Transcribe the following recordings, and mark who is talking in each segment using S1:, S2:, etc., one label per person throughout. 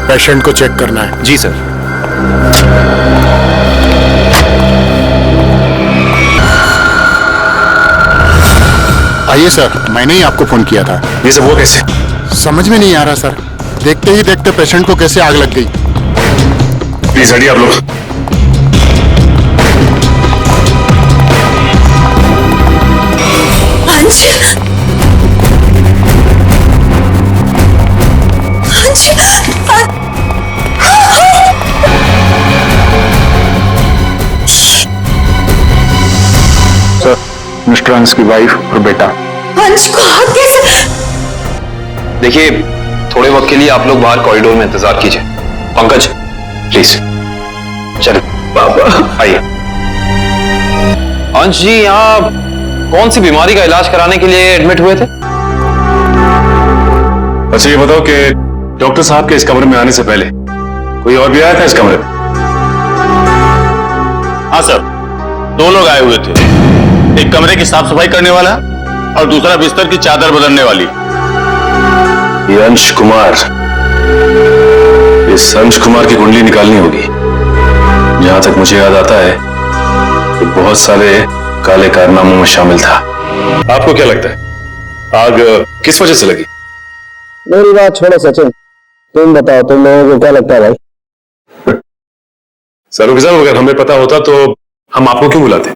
S1: Patient को check करना है।
S2: जी सर।
S1: आइए सर, मैंने ही आपको फोन किया था।
S2: ये सब हुआ कैसे?
S1: समझ में नहीं आ रहा सर, देखते ही देखते पेशेंट को कैसे आग लग गई।
S2: प्लीज हटिए आप लोग।
S3: अंश,
S1: सर, मिस्टर अंश की वाइफ और बेटा।
S3: अंश को आग कैसे?
S2: देखिए, थोड़े वक्त के लिए आप लोग बाहर कॉरिडोर में इंतजार कीजिए। पंकज प्लीज चलो। बाबा आइए। अंश जी, यहाँ कौन सी बीमारी का इलाज कराने के लिए एडमिट हुए थे?
S4: अच्छा ये बताओ कि डॉक्टर साहब के इस कमरे में आने से पहले कोई और भी आया था इस कमरे में?
S5: हाँ सर, दो लोग आए हुए थे। एक कमरे की साफ सफाई करने वाला और दूसरा बिस्तर की चादर बदलने वाली।
S4: ये अंश कुमार, इस अंश कुमार की कुंडली निकालनी होगी। जहां तक मुझे याद आता है कि बहुत सारे काले कारनामों में शामिल था। आपको क्या लगता है आग किस वजह से लगी?
S6: मेरी बात छोड़ो सचिन, तुम बताओ, तुम लोगों को क्या लगता है भाई?
S4: सर अगर हमें पता होता तो हम आपको क्यों बुलाते?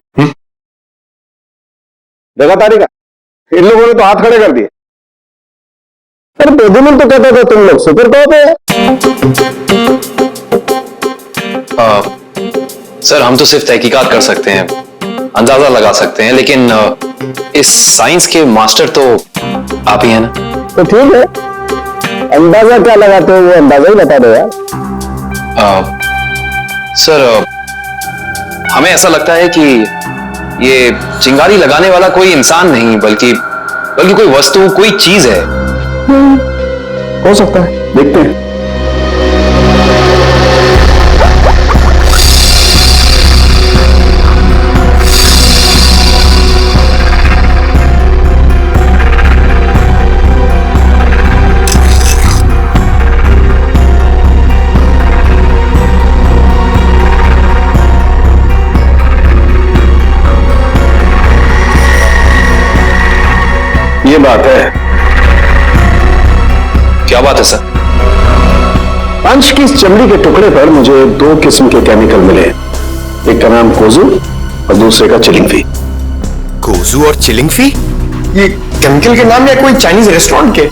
S6: देखा तारिका, इन लोगों ने तो हाथ खड़े कर दिए। अरे बेदुमन तो कहता था तुम लोग सुपर टॉप है।
S2: सर हम तो सिर्फ तहकीकात कर सकते हैं, अंदाजा लगा सकते हैं, लेकिन इस साइंस के मास्टर तो आप ही हैं ना।
S6: तो ठीक है, अंदाजा क्या लगाते हो वो अंदाजा ही बता दो यार।
S2: सर हमें ऐसा लगता है कि ये चिंगारी लगाने वाला कोई इंसान नहीं बल्कि कोई वस्तु, कोई चीज है।
S6: हो सकता है, देखते हैं। ये बात है।
S2: क्या बात है सर?
S6: अंश की इस चमड़ी के टुकड़े पर मुझे दो किस्म के केमिकल मिले। एक का नाम कोजू और दूसरे का चिलिंगफी।
S2: कोजू और चिलिंगफी?
S6: ये केमिकल के नाम या कोई चाइनीज रेस्टोरेंट के?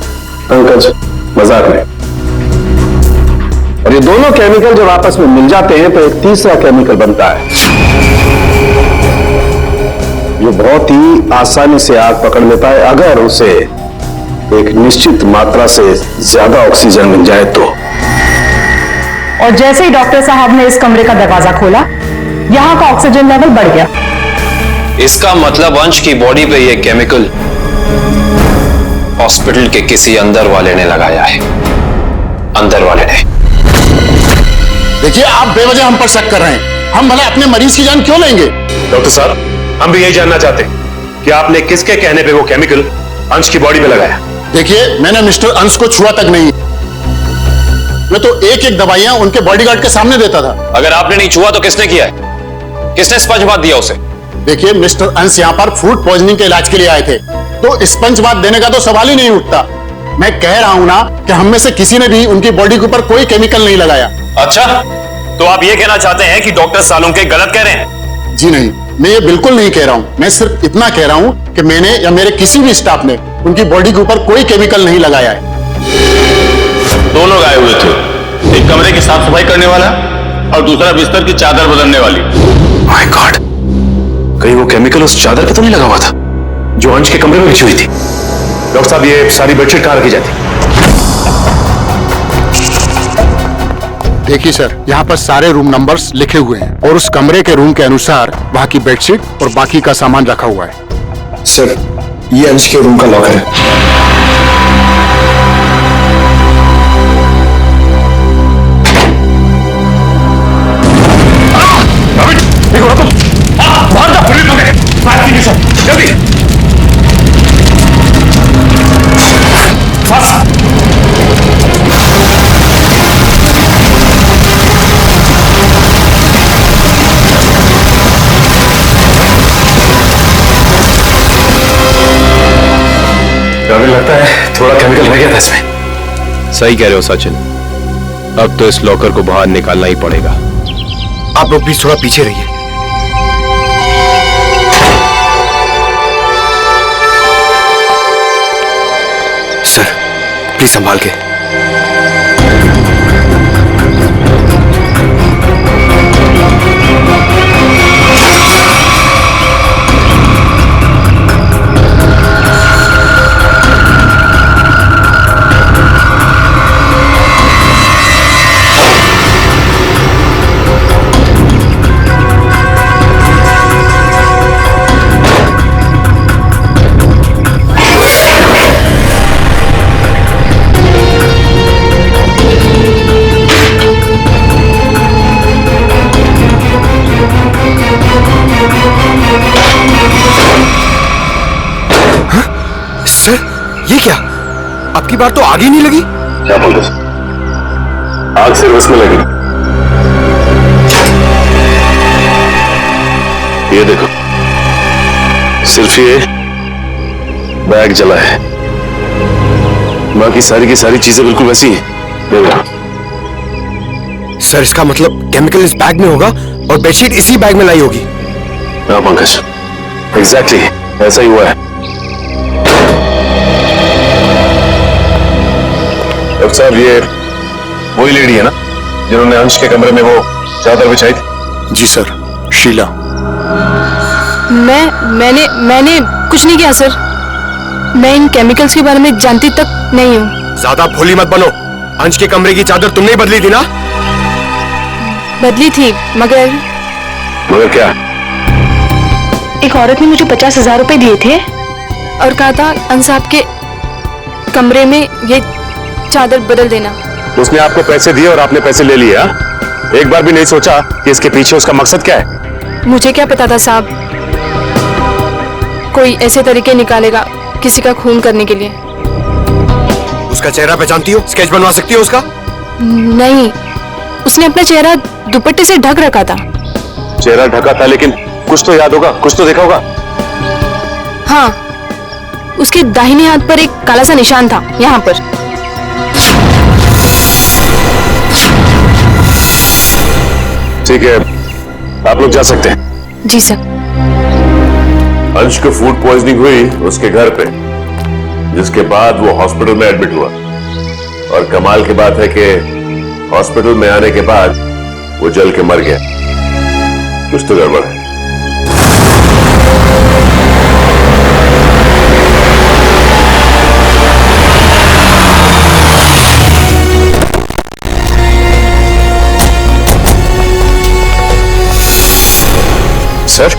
S6: पंकज मजाक में। और ये दोनों केमिकल जब आपस में मिल जाते हैं तो एक तीसरा केमिकल बनता है जो बहुत ही आसानी से आग पकड़ लेता है अगर उसे एक निश्चित मात्रा से ज्यादा ऑक्सीजन मिल जाए तो।
S7: और जैसे ही डॉक्टर साहब ने इस कमरे का दरवाजा खोला, यहां का ऑक्सीजन लेवल बढ़ गया।
S2: इसका मतलब अंश की बॉडी पे यह केमिकल हॉस्पिटल के किसी अंदर वाले ने लगाया है। अंदर वाले ने।
S1: देखिए, आप बेवजह हम पर शक कर रहे हैं। हम भला अपने मरीज की जान क्यों लेंगे?
S4: डॉक्टर साहब, हम भी यही जानना चाहते हैं कि आपने किसके कहने पे वो केमिकल अंश की बॉडी में लगाया?
S1: देखिए, मैंने मिस्टर अंश को छुआ तक नहीं। मैं तो एक एक दवाइयां उनके बॉडीगार्ड के सामने देता था।
S2: अगर आपने नहीं छुआ तो किसने किया है? किसने स्पंज बाथ दिया उसे?
S1: देखिए, मिस्टर अंश यहाँ पर फूड पॉइजनिंग के इलाज के लिए आए थे, तो स्पंज बाथ देने का तो सवाल ही नहीं उठता। मैं कह रहा हूं ना कि हम में से किसी ने भी उनकी बॉडी के ऊपर कोई केमिकल नहीं लगाया।
S5: अच्छा, तो आप ये कहना चाहते हैं कि डॉक्टर सालुंके गलत कह रहे हैं?
S1: जी नहीं, मैं ये बिल्कुल नहीं कह रहा हूं। मैं सिर्फ इतना कह रहा हूं कि मैंने या मेरे किसी भी स्टाफ ने उनकी बॉडी के ऊपर कोई केमिकल नहीं लगाया है।
S5: दो लोग आए हुए थे। एक कमरे की साफ सफाई करने वाला और दूसरा बिस्तर की चादर बदलने वाली।
S4: माय गॉड, कहीं वो केमिकल उस चादर पे तो नहीं लगा हुआ था जो अंश के कमरे में बिछी हुई थी? डॉक्टर साहब, ये सारी बेडशीट कहां रखी जाती?
S1: देखिए सर, यहाँ पर सारे रूम नंबर्स लिखे हुए हैं और उस कमरे के रूम के अनुसार वहाँ की बेडशीट और बाकी का सामान रखा हुआ है।
S6: सर, ये अंश के रूम का लॉकर है।
S4: जल्दी सही कह रहे हो सचिन, अब तो इस लॉकर को बाहर निकालना ही पड़ेगा।
S8: आप लोग प्लीज थोड़ा पीछे रहिए। सर प्लीज संभाल के। ये क्या, आपकी बार तो आग ही नहीं लगी?
S4: क्या बोल रहे? आग सिर्फ उसमें लगी। ये देखो, सिर्फ ये बैग जला है, बाकी सारी की सारी चीजें बिल्कुल वैसी हैं।
S8: सर इसका मतलब केमिकल इस बैग में होगा और बेडशीट इसी बैग में लाई होगी।
S4: हाँ पंकज, एग्जैक्टली ऐसा ही हुआ है। डॉक्टर साहब, ये वही लेडी है ना जिन्होंने अंश के कमरे में वो चादर बिछाई थी?
S8: जी सर, शीला।
S3: मैंने कुछ नहीं किया सर। मैं इन केमिकल्स के बारे में जानती तक नहीं हूँ।
S8: ज्यादा भोली मत बनो। अंश के कमरे की चादर तुमने ही बदली थी ना?
S3: बदली थी, मगर
S4: क्या?
S3: एक औरत ने मुझे 50,000 रुपए दिए थे और कहा था अंश साहब के कमरे में ये चादर बदल देना।
S4: उसने आपको पैसे दिए और आपने पैसे ले लिए? एक बार भी नहीं सोचा कि इसके पीछे उसका मकसद क्या है?
S3: मुझे क्या पता था साहब, कोई ऐसे तरीके निकालेगा किसी का खून करने के लिए।
S8: उसका चेहरा पहचानती हो? स्केच बनवा सकती हो उसका?
S3: नहीं, उसने अपना चेहरा दुपट्टे से ढक रखा था।
S4: चेहरा ढका था, लेकिन कुछ तो याद होगा, कुछ तो देखा होगा।
S3: हाँ, उसके दाहिने हाथ पर एक काला सा निशान था, यहाँ पर।
S4: ठीक है, आप लोग जा सकते हैं।
S3: जी सर।
S4: अंश को फूड पॉइजनिंग हुई उसके घर पे, जिसके बाद वो हॉस्पिटल में एडमिट हुआ। और कमाल की बात है कि हॉस्पिटल में आने के बाद वो जल के मर गया। कुछ तो गड़बड़ है।
S8: सर,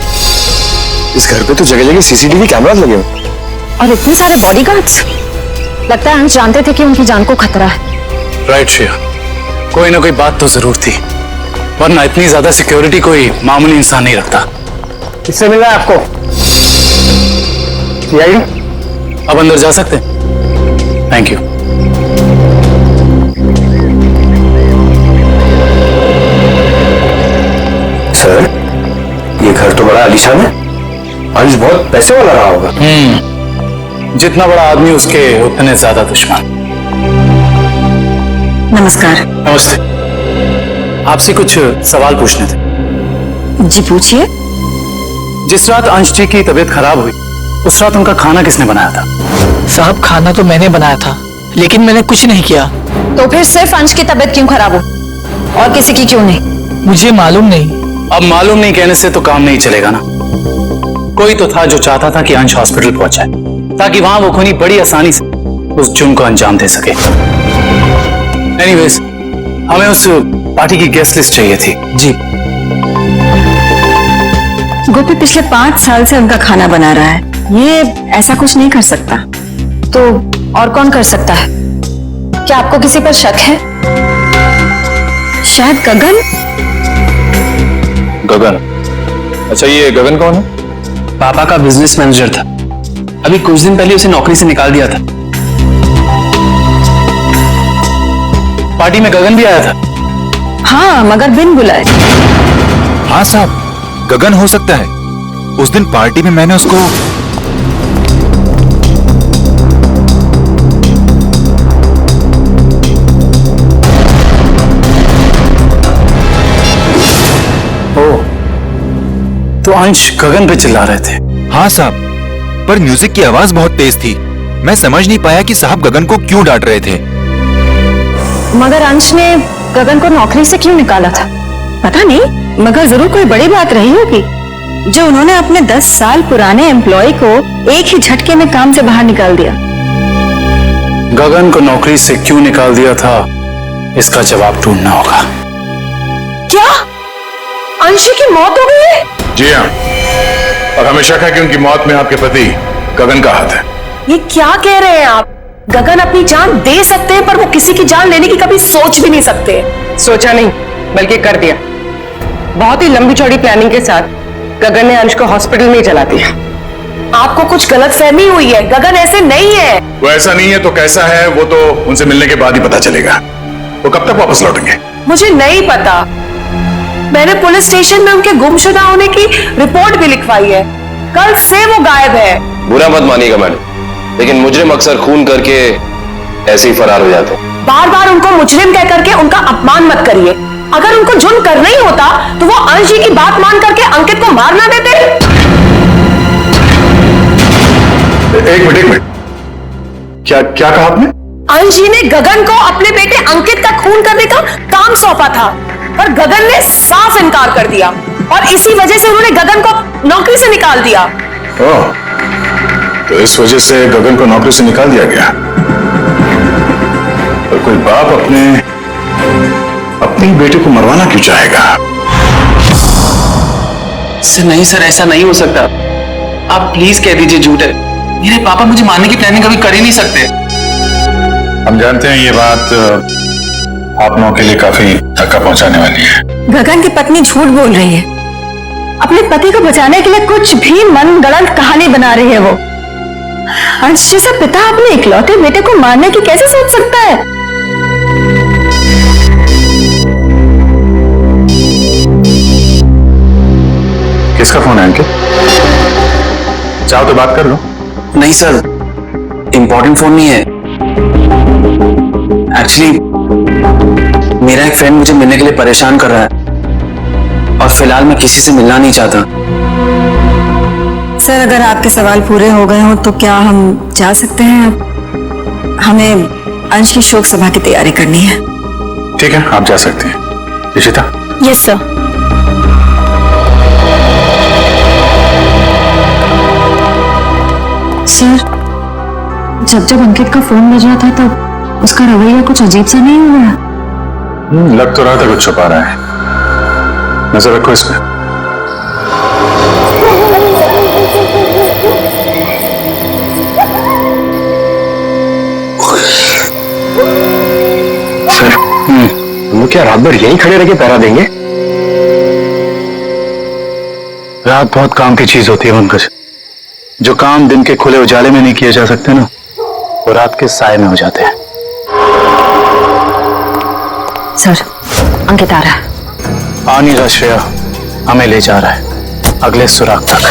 S8: इस घर पे तो जगह जगह सीसीटीवी कैमरास लगे हुए
S7: और इतने सारे बॉडीगार्ड्स। लगता है अंश जानते थे कि उनकी जान को खतरा है।
S9: राइट श्रेया, कोई ना कोई बात तो जरूर थी, वरना इतनी ज्यादा सिक्योरिटी कोई मामूली इंसान नहीं रखता।
S8: किससे मिला है आपको?
S9: अब अंदर जा सकते हैं? Thank you.
S8: सर, ये घर तो बड़ा आलीशान है। अंश बहुत पैसे वाला रहा होगा।
S9: जितना बड़ा आदमी उसके उतने ज्यादा दुश्मन।
S7: नमस्कार।
S9: नमस्ते, आपसे कुछ सवाल पूछने थे।
S7: जी पूछिए।
S9: जिस रात अंश जी की तबीयत खराब हुई, उस रात उनका खाना किसने बनाया था?
S10: साहब, खाना तो मैंने बनाया था, लेकिन मैंने कुछ नहीं किया।
S7: तो फिर सिर्फ अंश की तबीयत क्यों खराब हो और किसी की क्यों नहीं?
S10: मुझे मालूम नहीं।
S9: अब मालूम नहीं कहने से तो काम नहीं चलेगा ना। कोई तो था जो चाहता था कि अंश हॉस्पिटल पहुंच जाए, ताकि वहां वो खूनी बड़ी आसानी से उस जुर्म को अंजाम दे सके। एनीवेज, हमें उस पार्टी की गेस्ट लिस्ट चाहिए थी।
S10: जी।
S7: गोपी पिछले 5 साल से उनका खाना बना रहा है। ये ऐसा कुछ नहीं कर सकता। तो और कौन कर सकता है? क्या आपको किसी पर शक है? शायद गगन।
S4: गगन? अच्छा, ये गगन कौन है?
S10: पापा का बिजनेस मैनेजर था। अभी कुछ दिन पहले उसे नौकरी से निकाल दिया था।
S9: पार्टी में गगन भी आया था?
S7: हाँ, मगर बिन बुलाए।
S11: हाँ साहब, गगन हो सकता है। उस दिन पार्टी में मैंने उसको
S9: तो अंश गगन पे चिल्ला रहे थे।
S11: हाँ साहब, पर म्यूजिक की आवाज बहुत तेज थी। मैं समझ नहीं पाया कि साहब गगन को क्यों डांट रहे थे।
S7: मगर अंश ने गगन को नौकरी से क्यों निकाला था पता नहीं, मगर जरूर कोई बड़ी बात रही होगी जो उन्होंने अपने 10 साल पुराने एम्प्लॉय को एक ही झटके में काम से बाहर निकाल दिया।
S9: गगन को नौकरी से क्यों निकाल दिया था, इसका जवाब ढूंढना होगा।
S7: क्या अंशी की मौत हो गई है?
S4: जी हाँ, और हमें शक है कि उनकी मौत में आपके पति गगन का हाथ है।
S7: ये क्या कह रहे हैं आप? गगन अपनी जान दे सकते हैं पर वो किसी की जान लेने की कभी सोच भी नहीं सकते।
S12: सोचा नहीं बल्कि कर दिया। बहुत ही लंबी चौड़ी प्लानिंग के साथ गगन ने अंश को हॉस्पिटल में ही जला दिया।
S7: आपको कुछ गलतफहमी हुई है, गगन ऐसे नहीं है।
S4: वो ऐसा नहीं है तो कैसा है, वो तो उनसे मिलने के बाद ही पता चलेगा। वो कब तक वापस लौटेंगे?
S7: मुझे नहीं पता। मैंने पुलिस स्टेशन में उनके गुमशुदा होने की रिपोर्ट भी लिखवाई है। कल से वो गायब है।
S2: बुरा मत मानिएगा मैडम, लेकिन मुजरिम अक्सर खून करके ऐसे ही फरार हो जाते हैं।
S7: बार बार उनको मुजरिम कह करके उनका अपमान मत करिए। अगर उनको जुर्म करना ही होता तो वो अंश जी की बात मान करके अंकित को मार ना देते।
S4: एक मिनट, क्या कहा आपने?
S7: अंश जी ने गगन को अपने बेटे अंकित का खून करने का काम सौंपा था, पर गगन ने साफ इनकार कर दिया और इसी वजह से उन्होंने गगन को नौकरी से निकाल दिया।
S4: ओह, तो इस वजह से गगन को नौकरी से निकाल दिया गया। और कोई बाप अपने बेटे को मरवाना क्यों चाहेगा?
S10: सर नहीं सर, ऐसा नहीं हो सकता। आप प्लीज कह दीजिए झूठ है। मेरे पापा मुझे मारने की प्लानिंग कभी कर ही नहीं सकते।
S4: हम जानते हैं ये बात आप लोगों के लिए काफी धक्का पहुंचाने वाली है।
S7: गगन की पत्नी झूठ बोल रही है। अपने पति को बचाने के लिए कुछ भी मन गढ़ंत कहानी बना रही है वो। अंश जैसा पिता अपने इकलौते बेटे को मारने की कैसे सोच सकता है?
S4: किसका फोन है अंकित? चाहो तो बात कर लो।
S10: नहीं सर, इंपॉर्टेंट फोन नहीं है। एक्चुअली मेरा एक फ्रेंड मुझे मिलने के लिए परेशान कर रहा है और फिलहाल मैं किसी से मिलना नहीं चाहता।
S7: सर अगर आपके सवाल पूरे हो गए हो तो क्या हम जा सकते हैं? अब हमें अंश की शोक सभा की तैयारी करनी है।
S4: ठीक है, आप जा सकते हैं। इशिता?
S7: Yes sir. सर जब जब अंकित का फोन बज रहा था तब उसका रवैया कुछ अजीब सा नहीं हो रहा?
S4: लग तो रहा था कुछ छुपा रहा है। नजर रखो इस पे।
S8: सर हम क्या रात भर यहीं खड़े रह के पहरा देंगे?
S9: रात बहुत काम की चीज होती है पंकज। जो काम दिन के खुले उजाले में नहीं किए जा सकते ना, वो रात के साए में हो जाते हैं।
S7: सर अंकित आ रहा है।
S9: आ नहीं रहा श्रेया, हमें ले जा रहा है अगले सुराग तक।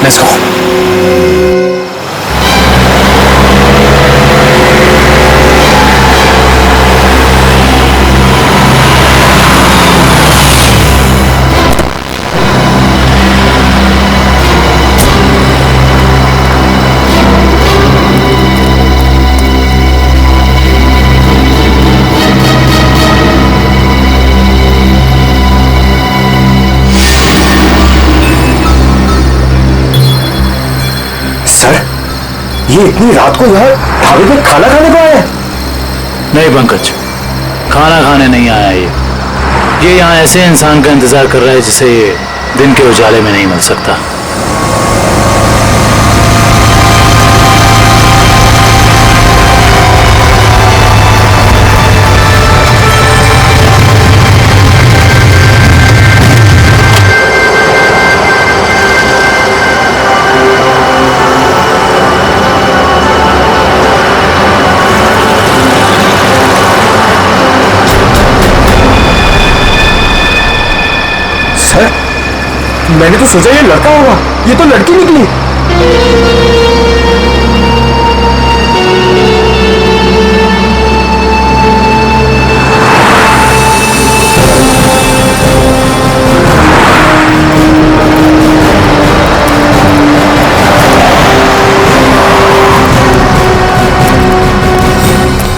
S9: Let's go.
S8: ये इतनी रात को यहाँ ढाबे पे खाना खाने को आया है?
S9: नहीं पंकज, खाना खाने नहीं आया ये यहाँ ऐसे इंसान का इंतजार कर रहा है जिसे ये दिन के उजाले में नहीं मिल सकता।
S8: मैंने तो सोचा ये लड़का होगा, ये तो लड़की निकली।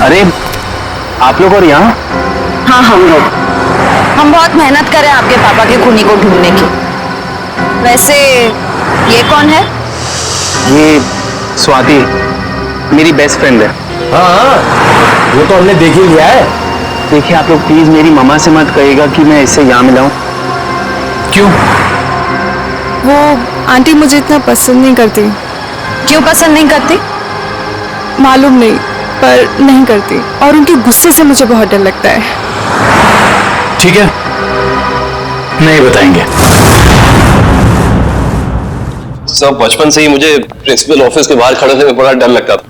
S10: अरे आप लोग और यहाँ?
S7: हाँ हम लोग, हम बहुत मेहनत करें आपके पापा के खूनी को ढूंढने की। वैसे ये कौन है?
S10: ये स्वाति मेरी बेस्ट फ्रेंड है।
S8: हाँ, वो तो हमने देख ही लिया है।
S10: देखिए आप लोग प्लीज मेरी मम्मा से मत कहिएगा कि मैं इससे यहाँ मिला हूँ।
S9: क्यों?
S3: वो आंटी मुझे इतना पसंद नहीं करती।
S7: क्यों पसंद नहीं करती?
S3: मालूम नहीं, पर नहीं करती, और उनके गुस्से से मुझे बहुत डर लगता है।
S9: ठीक है, नहीं बताएंगे।
S2: सब बचपन से ही मुझे प्रिंसिपल ऑफिस के बाहर खड़े होने में बड़ा डर लगता था।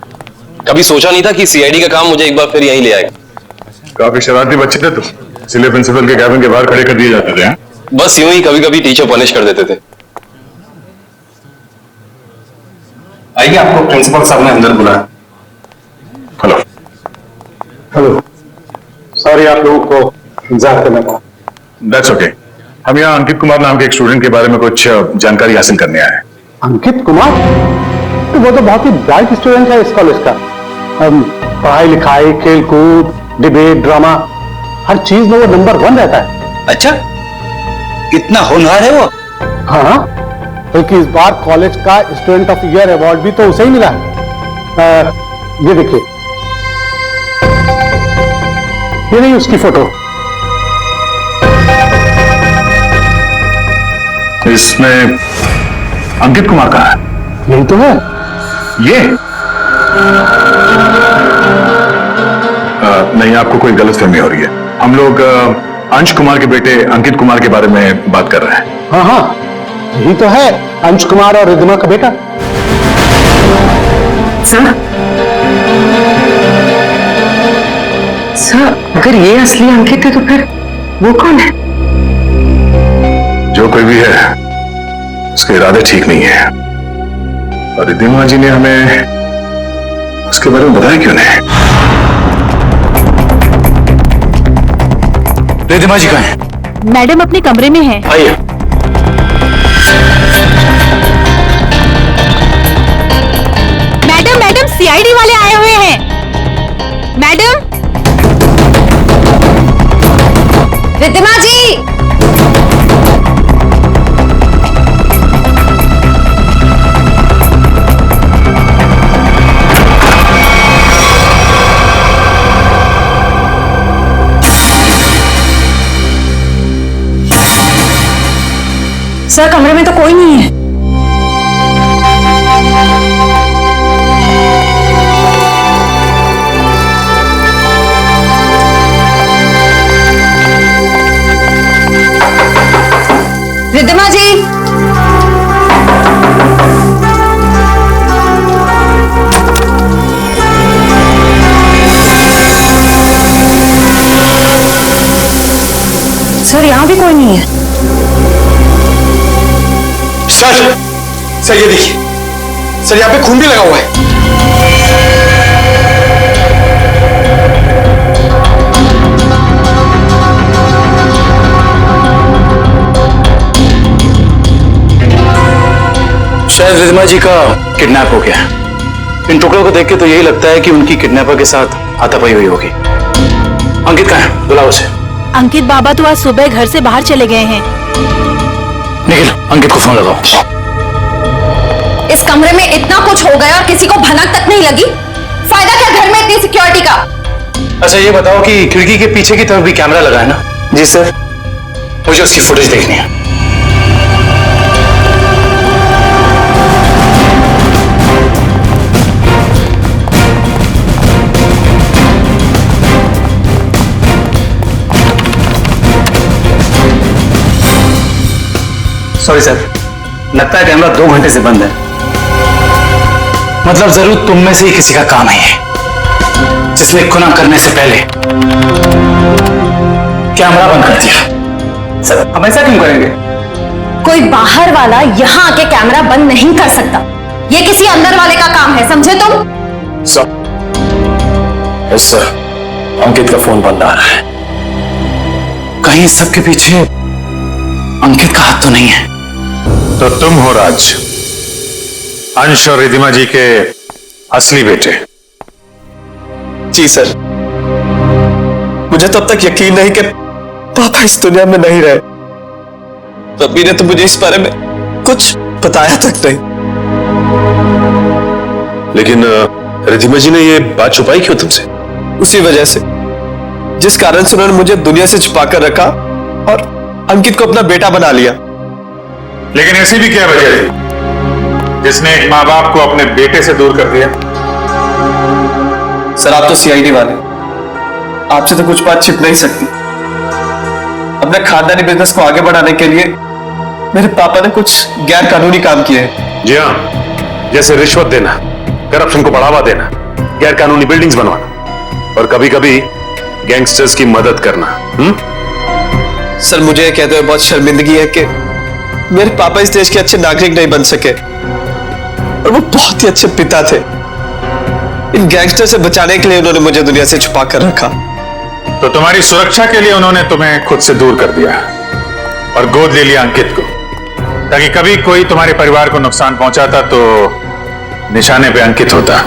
S2: कभी सोचा नहीं था कि सीआईडी का काम मुझे एक बार फिर यहीं ले आएगा।
S4: काफी शरारती बच्चे थे तुम, इसलिए प्रिंसिपल के कैबिन के बाहर खड़े कर दिए जाते थे।
S2: बस यूं ही कभी कभी टीचर पनिश कर देते थे।
S6: आइए, आपको प्रिंसिपल साहब ने अंदर बुलाया।
S4: हेलो।
S6: हेलो, सॉरी आप लोगों को इंतजार करना पड़ा।
S4: That's okay. हम यहाँ अंकित कुमार नाम के एक स्टूडेंट के बारे में कुछ जानकारी हासिल करने आए हैं।
S6: अंकित कुमार? तो वो तो बहुत ही ब्राइट स्टूडेंट है इस कॉलेज का। पढ़ाई लिखाई, खेल कूद, डिबेट, ड्रामा, हर चीज में वो नंबर 1 रहता है।
S8: अच्छा, इतना होनहार है वो?
S6: हाँ, बल्कि इस बार कॉलेज का स्टूडेंट ऑफ ईयर अवार्ड भी तो उसे ही मिला है। ये देखिए, ये नहीं उसकी फोटो।
S4: इसमें अंकित कुमार का है।
S6: यही तो है।
S4: ये नहीं, आपको कोई गलतफहमी हो रही है। हम लोग अंश कुमार के बेटे अंकित कुमार के बारे में बात कर रहे हैं।
S6: हाँ हाँ, यही तो है, अंश कुमार और रिद्धिमा का बेटा।
S12: सर, अगर ये असली अंकित है तो फिर वो कौन है?
S4: जो कोई भी है, उसके इरादे ठीक नहीं है, और रिद्धिमा जी ने हमें उसके बारे में बताया क्यों नहीं?
S9: रिद्धिमा जी कहाँ हैं?
S7: मैडम अपने कमरे में है।
S9: आइए।
S7: मैडम सीआईडी वाले आए हुए हैं। मैडम, रिद्धिमा जी। सर, कमरे में तो कोई नहीं है। रिद्धिमा जी। सर, यहां भी कोई नहीं है।
S8: सर ये देखिए, सर यहाँ पे खून भी लगा हुआ है।
S9: शायद रिद्धिमा जी का किडनैप हो गया। इन टुकड़ों को देख के तो यही लगता है कि उनकी किडनैपर के साथ हाथापाई हुई होगी। अंकित कहाँ है? बुलाओ उसे।
S7: अंकित बाबा तो आज सुबह घर से बाहर चले गए हैं।
S9: निखिल, अंकित को फोन लगाओ।
S7: इस कमरे में इतना कुछ हो गया और किसी को भनक तक नहीं लगी। फायदा क्या घर में इतनी सिक्योरिटी का?
S9: अच्छा ये बताओ कि खिड़की के पीछे की तरफ भी कैमरा लगा है ना?
S10: जी सर।
S9: मुझे उसकी फुटेज देखनी है।
S10: सॉरी सर, लगता है कैमरा 2 घंटे से बंद है।
S9: मतलब जरूर तुम में से ही किसी का काम है ये, जिसने गुनाह करने से पहले कैमरा बंद कर दिया।
S10: सर हम ऐसा क्यों करेंगे?
S7: कोई बाहर वाला यहाँ आके कैमरा बंद नहीं कर सकता। ये किसी अंदर वाले का काम है, समझे तुम?
S8: सर, अंकित का फोन बंद आ रहा है।
S9: कहीं सबके पीछे अंकित का हाथ तो नहीं है?
S4: तो तुम हो राज, अंश और रिधिमा जी के असली बेटे।
S8: जी सर, मुझे तो अब तक यकीन नहीं कि पापा इस दुनिया में नहीं रहे। रब्बी ने तो मुझे इस बारे में कुछ बताया तक नहीं।
S4: लेकिन रिधिमा जी ने ये बात छुपाई क्यों तुमसे?
S8: उसी वजह से जिस कारण से उन्होंने मुझे दुनिया से छुपाकर रखा और अंकित को अपना बेटा बना लिया।
S4: लेकिन ऐसी भी क्या वजह थी जिसने एक माँ बाप को अपने बेटे से दूर कर दिया?
S8: सर, आप तो सीआईडी वाले, आपसे तो कुछ बात छिप नहीं सकती। अपने खानदानी बिजनेस को आगे बढ़ाने के लिए मेरे पापा ने कुछ गैर कानूनी काम किए हैं।
S4: जी हाँ, जैसे रिश्वत देना, करप्शन को बढ़ावा देना, गैर कानूनी बिल्डिंग्स बनवाना और कभी कभी गैंगस्टर्स की मदद करना।
S8: सर, मुझे यह कहते हुए बहुत शर्मिंदगी है कि मेरे पापा इस देश के अच्छे नागरिक नहीं बन सके और वो बहुत ही अच्छे पिता थे। इन गैंगस्टर से बचाने के लिए उन्होंने मुझे दुनिया से छुपा कर रखा।
S4: तो तुम्हारी सुरक्षा के लिए उन्होंने तुम्हें खुद से दूर कर दिया और गोद ले लिया अंकित को, ताकि कभी कोई तुम्हारे परिवार को नुकसान पहुंचाता तो निशाने पे अंकित होता,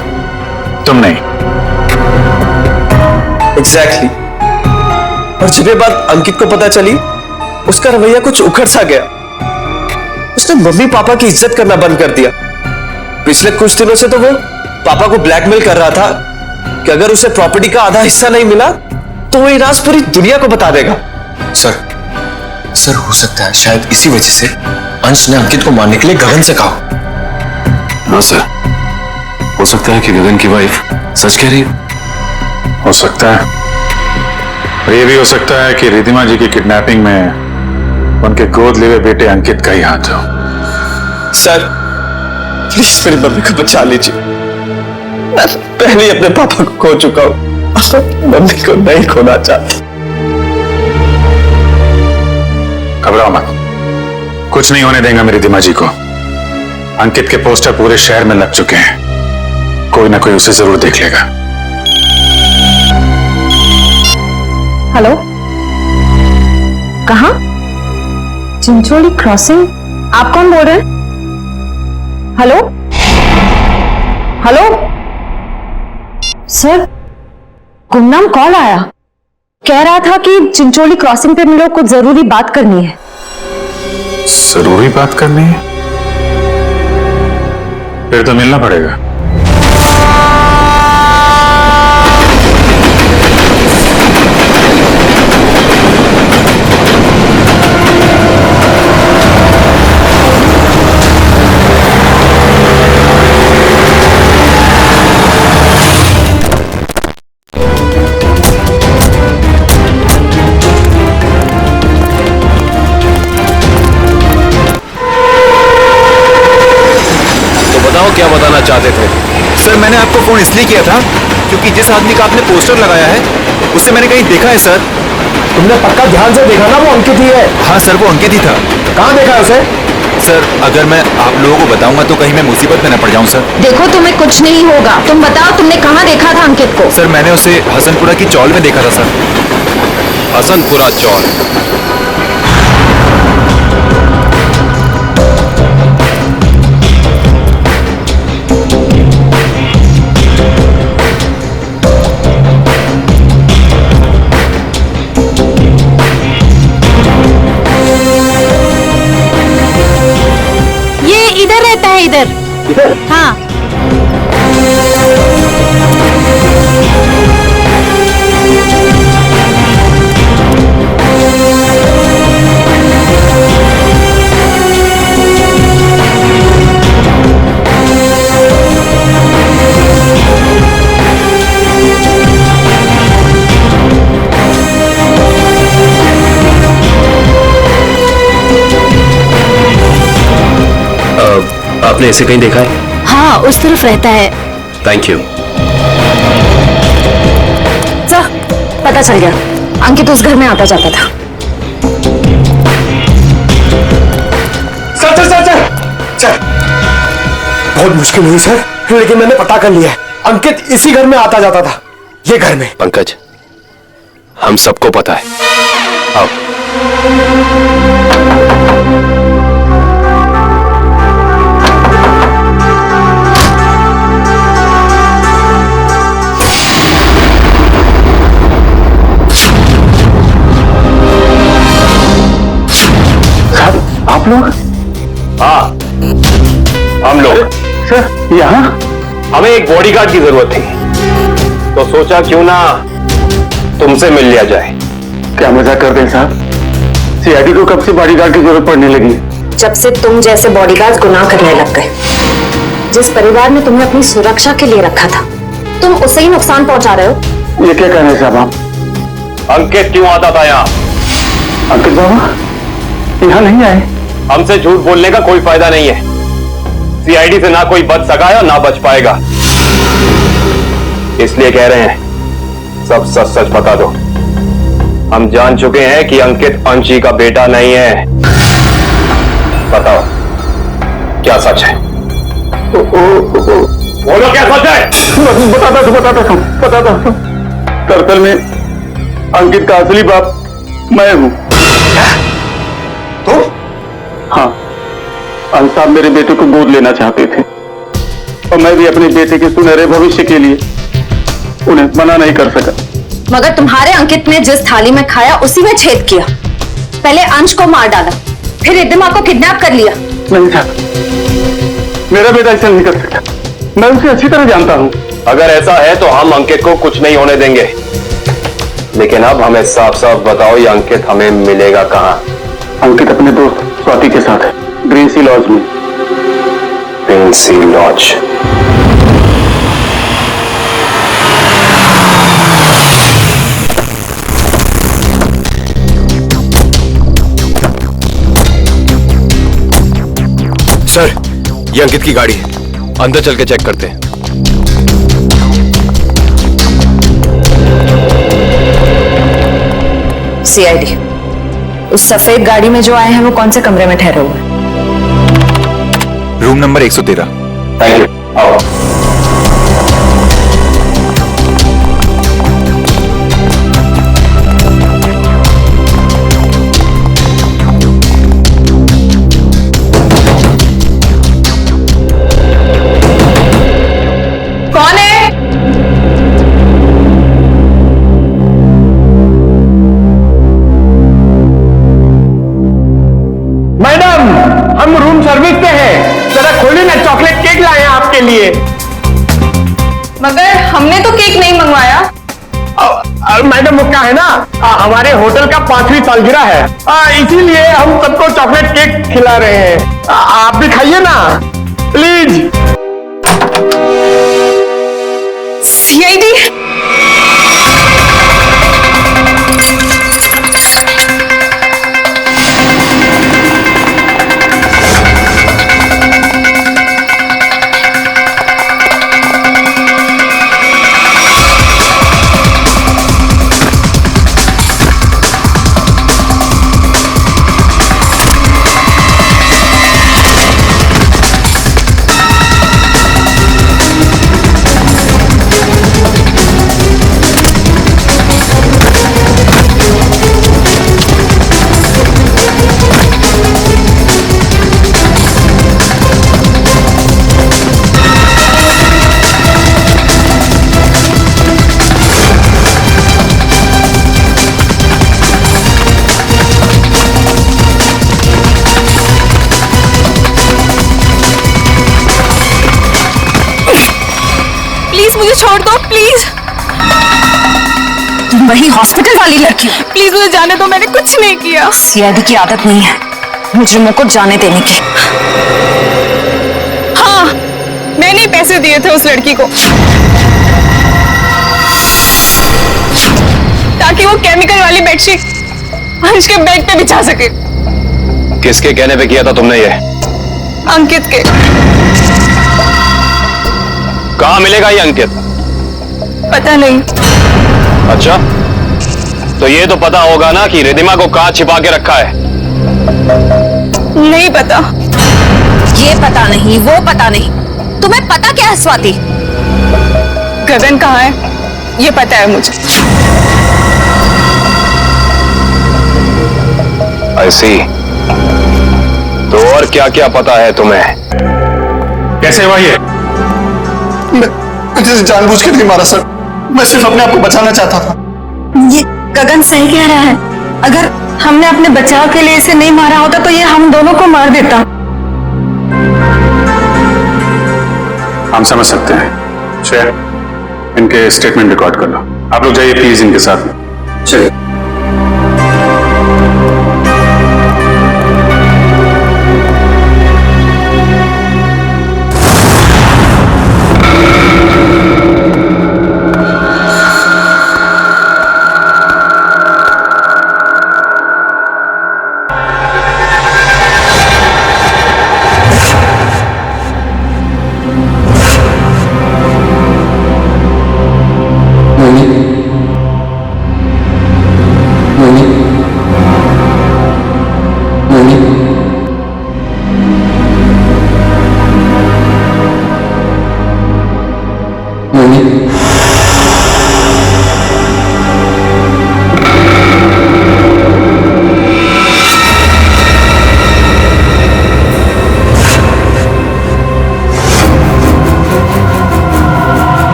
S4: तुम नहीं।
S8: एग्जैक्टली। और जब ये बात अंकित को पता चली, उसका रवैया कुछ उखड़ सा गया। उसने मम्मी पापा की इज्जत करना बंद कर दिया। पिछले कुछ दिनों से तो वो पापा को ब्लैकमेल कर रहा था कि अगर उसे प्रॉपर्टी का आधा हिस्सा नहीं मिला तो वो ये राज पूरी दुनिया को बता देगा।
S10: सर हो सकता है शायद इसी वजह से अंश ने अंकित को मारने के लिए गगन से कहा।
S4: हाँ सर, हो सकता है कि गगन की वाइफ सच कह रही हो सकता है। और ये भी हो सकता है कि रिधिमा जी की किडनैपिंग में उनके गोद लिए हुए बेटे अंकित का ही हाथ हो।
S8: सर, प्लीज मेरी मम्मी को बचा लीजिए। मैं पहले ही अपने पापा को खो चुका हूं, मम्मी को नहीं खोना चाहता।
S4: घबराओ मत, कुछ नहीं होने देंगे मेरी रिधिमा जी को। अंकित के पोस्टर पूरे शहर में लग चुके हैं, कोई ना कोई उसे जरूर देख लेगा।
S7: हेलो, कहाँ? चिंचोली क्रॉसिंग? आप कौन बोल रहे हैं? हेलो हेलो सर, गुमनाम कॉल आया, कह रहा था कि चिंचोली क्रॉसिंग पे मिलो, कुछ जरूरी बात करनी है।
S4: जरूरी बात करनी है? फिर तो मिलना पड़ेगा।
S11: क्या बताना चाहते थे? सर, मैंने आपको फोन इसलिए किया था क्योंकि जिस आदमी का आपने पोस्टर लगाया है उसे मैंने कहीं देखा है सर।
S8: तुमने पक्का ध्यान से देखा ना? वो अंकित ही है।
S11: हाँ सर, वो अंकित ही था।
S8: कहाँ देखा है उसे?
S11: सर, अगर मैं आप लोगों को बताऊंगा तो कहीं मैं मुसीबत में न पड़ जाऊं सर।
S7: देखो, तुम्हें कुछ नहीं होगा। तुम बताओ, तुमने कहाँ देखा था अंकित को?
S11: सर, मैंने उसे हसनपुरा की चौल में देखा था सर।
S5: हसनपुरा चौल?
S7: इधर? हाँ।
S8: आपने इसे कहीं देखा है?
S7: हाँ, उस तरफ रहता है।
S8: Thank you.
S7: पता चल गया, अंकित उस घर में आता जाता था।
S8: चल चल चल चल चल। बहुत मुश्किल हुई सर, लेकिन मैंने पता कर लिया है, अंकित इसी घर में आता जाता था, ये घर में।
S10: पंकज, हम सबको पता है। आओ।
S6: आप लोग?
S5: हाँ, हम लोग।
S6: सर यहाँ?
S5: हमें एक बॉडीगार्ड की जरूरत थी, तो सोचा क्यों ना तुमसे मिल लिया जाए।
S6: क्या मजाक करते हैं साहब? सीआईडी को कब से बॉडीगार्ड की जरूरत पड़ने लगी?
S7: जब से तुम जैसे बॉडीगार्ड गुनाह करने लग गए। जिस परिवार ने तुम्हें अपनी सुरक्षा के लिए रखा था, तुम उसे ही नुकसान पहुंचा रहे हो।
S6: ये क्या कह रहे हैं साहब आप?
S5: अंकित क्यों आता था यहाँ?
S6: अंकित बाबा यहाँ नहीं आए।
S5: हमसे झूठ बोलने का कोई फायदा नहीं है। सीआईडी से ना कोई बच सका है और ना बच पाएगा, इसलिए कह रहे हैं सब सच सच बता दो। हम जान चुके हैं कि अंकित अंशी का बेटा नहीं है। बताओ क्या सच है? बोलो क्या सच है?
S6: बताता हूँ। दरअसल में अंकित का असली बाप मैं हूँ।
S8: तो?
S6: हाँ, अंश साहब मेरे बेटे को गोद लेना चाहते थे और मैं भी अपने बेटे के सुनहरे भविष्य के लिए उन्हें मना नहीं कर सका।
S7: मगर तुम्हारे अंकित ने जिस थाली में खाया उसी में छेद किया। पहले अंश को मार डाला, फिर रिद्धिमा को किडनैप कर लिया।
S6: नहीं साहब, मेरा बेटा ऐसा नहीं कर सकता, मैं उसे अच्छी तरह जानता हूँ।
S5: अगर ऐसा है तो हम अंकित को कुछ नहीं होने देंगे, लेकिन अब हमें साफ साफ बताओ ये अंकित हमें मिलेगा कहाँ?
S6: अंकित अपने दोस्त स्वाति के साथ है, ग्रीन सी लॉज में।
S5: ग्रीन सी लॉज?
S10: सर, ये अंकित की गाड़ी है, अंदर चल के चेक करते हैं।
S7: सीआईडी, उस सफेद गाड़ी में जो आए हैं वो कौन से कमरे में ठहरे हुए?
S11: Room number 113।
S5: Thank you. आओ।
S3: कौन है?
S6: मैडम, हम रूम सर्विस पे हैं, जरा खोलिए ना, चॉकलेट केक लाए हैं आपके लिए।
S3: मगर हमने तो केक नहीं मंगवाया।
S6: मैडम वो क्या है ना, हमारे होटल का 5वीं सालगिरह है, इसीलिए हम सबको चॉकलेट केक खिला रहे हैं। आप भी खाइए ना प्लीज।
S3: सीआईडी, मुझे छोड़ दो प्लीज।
S7: तुम वही हॉस्पिटल वाली लड़की हो?
S3: प्लीज मुझे जाने दो, मैंने कुछ नहीं किया।
S7: सीआईडी की आदत नहीं है मुजरिमों को जाने देने की।
S3: हाँ, मैंने ही पैसे दिए थे उस लड़की को ताकि वो केमिकल वाली बेडशीट अंश के बेड पे बिछा सके।
S5: किसके कहने पे किया था तुमने ये?
S3: अंकित के।
S5: कहाँ मिलेगा ये अंकित?
S3: पता नहीं।
S5: अच्छा, तो ये तो पता होगा ना कि रिद्धिमा को कहाँ छिपा के रखा है?
S3: नहीं पता।
S7: ये पता नहीं, वो पता नहीं, तुम्हें पता क्या है स्वाति?
S3: गगन कहाँ है ये पता है मुझे।
S5: ऐसी तो और क्या क्या पता है तुम्हें?
S4: कैसे हुआ ये?
S6: मुझे जानबूझ के नहीं मारा सर, मैं सिर्फ अपने आप को बचाना चाहता था।
S7: ये गगन सही कह रहा है, अगर हमने अपने बचाव के लिए इसे नहीं मारा होता तो ये हम दोनों को मार देता।
S4: हम समझ सकते हैं। श्रेया, इनके स्टेटमेंट रिकॉर्ड कर लो। आप लोग जाइए प्लीज इनके साथ में। चलिए।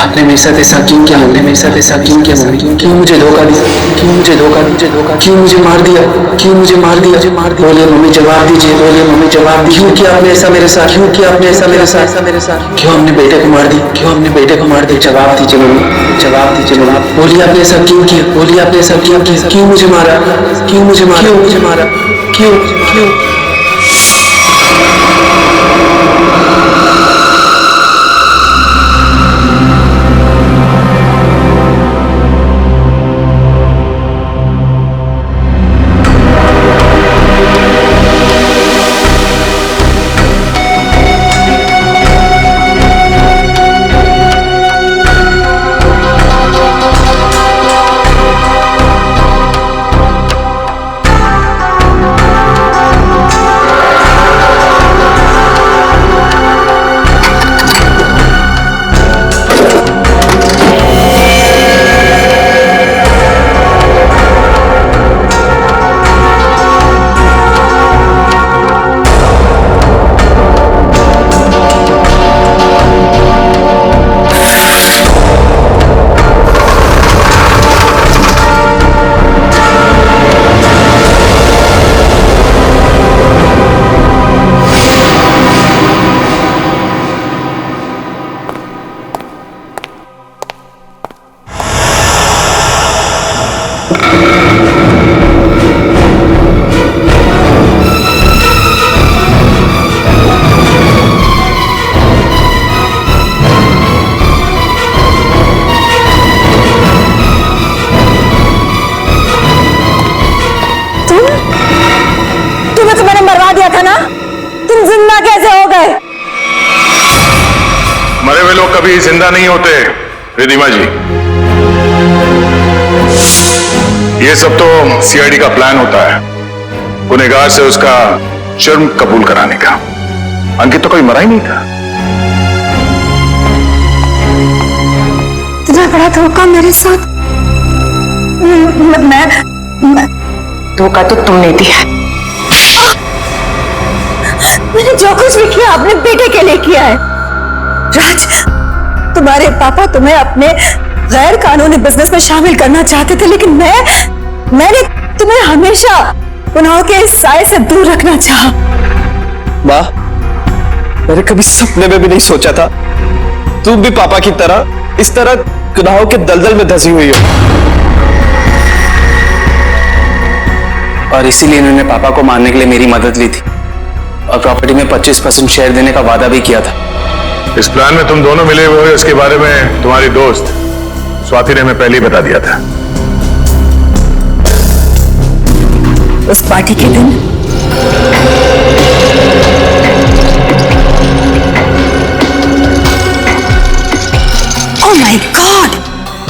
S10: आपने मेरे साथ ऐसा क्यों किया? आपने मेरे साथ ऐसा क्यों किया? क्यों मुझे धोखा दिया? क्यों मुझे धोखा? क्यों मुझे मार दिया? क्यों मुझे मार दिया? बोले मम्मी जवाब दीजिए, बोले मम्मी जवाब दीजिए। क्यों किया आपने ऐसा मेरे साथ? क्यों किया आपने ऐसा मेरे साथ? क्यों हमने बेटे को मार दी? क्यों हमने बेटे को मार दिया? जवाब दीजिए मम्मी, जवाब दीजिए मम्मी। बोलिए आपने ऐसा क्यों किया? बोलिए आपने ऐसा क्यों किया? क्यों मुझे मारा? क्यों मुझे मारा? क्यों मुझे मारा? क्यों क्यों?
S4: मरे हुए लोग कभी जिंदा नहीं होते रिधिमा जी। ये सब तो सीआईडी का प्लान होता है गुनहगार से उसका जुर्म कबूल कराने का। अंकित तो कोई मरा ही नहीं था।
S7: इतना बड़ा धोखा मेरे साथ। मैं
S12: धोखा तो तुमने दिया।
S7: मैंने जो कुछ भी किया अपने बेटे के लिए किया है। राज, तुम्हारे पापा तुम्हें अपने गैर कानूनी बिजनेस में शामिल करना चाहते थे, लेकिन मैंने तुम्हें हमेशा गुनाहों के इस साए से दूर रखना चाहा।
S8: माँ, मैंने कभी सपने में भी नहीं सोचा था तुम भी पापा की तरह इस तरह गुनाहों के दलदल में धंसी हुई हो।
S9: और इसीलिए इन्होंने पापा को मारने के लिए मेरी मदद ली थी और प्रॉपर्टी में 25% शेयर देने का वादा भी किया था।
S4: इस प्लान में तुम दोनों मिले हुए हो, इसके बारे में तुम्हारी दोस्त स्वाति ने हमें पहले ही बता दिया था।
S7: उस पार्टी के दिन ओह माय गॉड,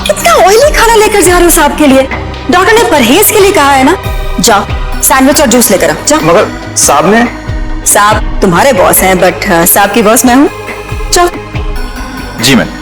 S7: कितना ऑयली खाना लेकर जा रहे हो साहब के लिए। डॉक्टर ने परहेज के लिए कहा है ना। जाओ सैंडविच और जूस लेकर आओ। जाओ।
S8: मगर साहब ने
S7: साहब तुम्हारे बॉस हैं, बट साहब की बॉस मैं हूँ। चलो।
S11: जी मैम।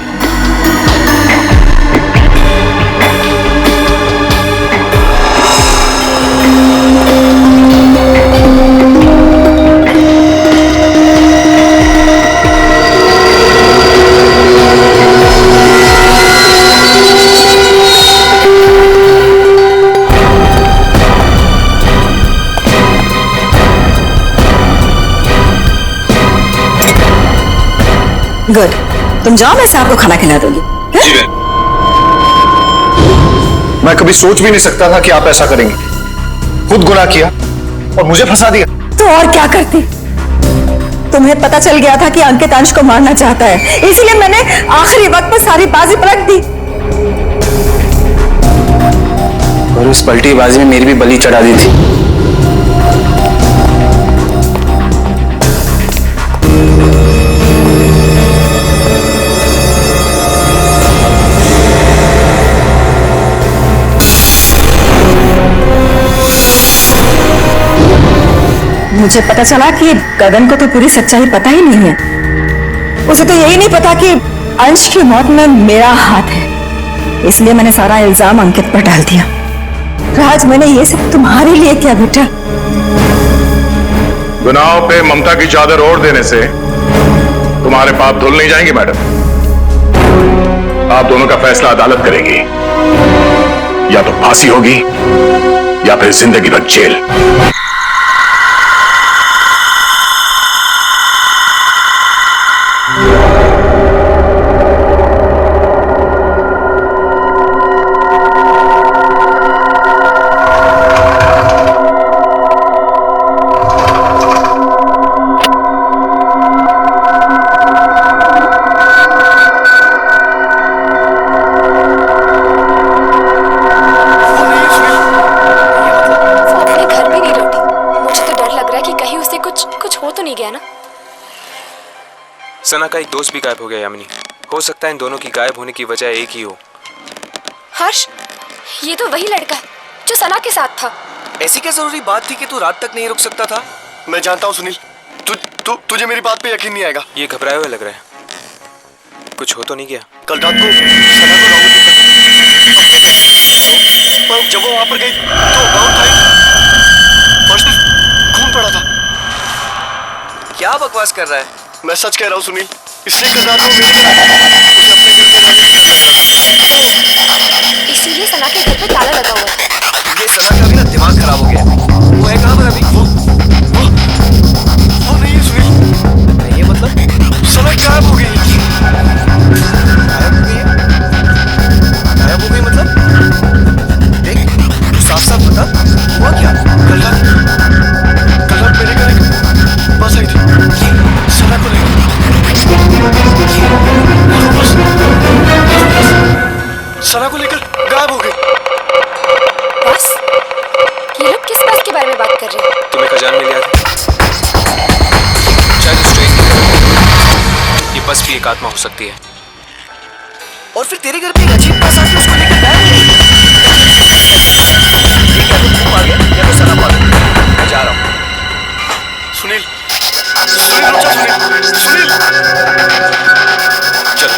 S7: गुड, तुम जाओ, मैं साहब को खाना खिला दूंगी।
S11: जी मैम। मैं कभी सोच भी नहीं सकता था कि आप ऐसा करेंगे। खुद गुनाह किया और मुझे फंसा दिया।
S7: तो और क्या करती? तुम्हें पता चल गया था कि अंकित अंश को मारना चाहता है, इसीलिए मैंने आखिरी वक्त पर सारी बाजी पलट दी।
S9: और उस पलटी बाजी में मेरी भी बलि चढ़ा दी थी।
S7: मुझे पता चला कि गगन को तो पूरी सच्चाई पता ही नहीं है। उसे तो यही नहीं पता कि अंश की मौत में मेरा हाथ है, इसलिए मैंने सारा इल्जाम अंकित पर डाल दिया। राज, मैंने ये सब तुम्हारे लिए किया बेटा।
S4: गुनाहों पे ममता की चादर ओढ़ देने से तुम्हारे पाप धुल नहीं जाएंगे मैडम। आप दोनों का फैसला अदालत करेगी, या तो फांसी होगी या फिर जिंदगी भर जेल।
S13: सना का एक दोस्त भी गायब हो गया यामिनी। हो सकता है इन दोनों की गायब होने की वजह एक ही हो।
S3: हर्ष, ये तो वही लड़का है जो सना के साथ था।
S8: ऐसी क्या जरूरी बात थी कि तू रात तक नहीं रुक सकता था?
S14: मैं जानता हूँ सुनील, तुझे मेरी बात पे यकीन नहीं आएगा।
S13: ये घबराए हुए लग रहा है। कुछ हो तो नहीं गया?
S14: कल रात को सना को राहुल पर जब वो वहां पर गई तो गाउन था, फर्श पर खून पड़ा था।
S8: क्या बकवास कर रहा है?
S14: मैं सच कह रहा हूँ सुनील, इसलिए कल रात को उसे अपने घर पे जाने नहीं करना।
S3: इसीलिए सना के घर पे ताला लगा हुआ है।
S8: ये सना का भी ना दिमाग खराब हो गया। वो है कहाँ पर अभी? वो नहीं है सुनील। ये मतलब सना गायब हो गई। गायब हो गई मतलब? देख, साफ साफ बता, हुआ क्या? कल रात मेरे घर एक बस आई थी, सना को लेकर। सना को लेकर गायब हो गई।
S3: बस? ये लोग किस बस के बारे में बात कर रहे हैं?
S13: तुम्हें खजान मिल गया था। शायद उस ट्रेन की तरह ये बस भी एक आत्मा हो सकती है।
S8: और फिर तेरे घर पे एक अजीब बस आके उसको लेकर गायब हो गई। या तो तू आ गया या तो सना आ गई। मैं जा रहा हूँ।
S14: सुनील, सुनील रुक जा, सुनील।
S13: चलो।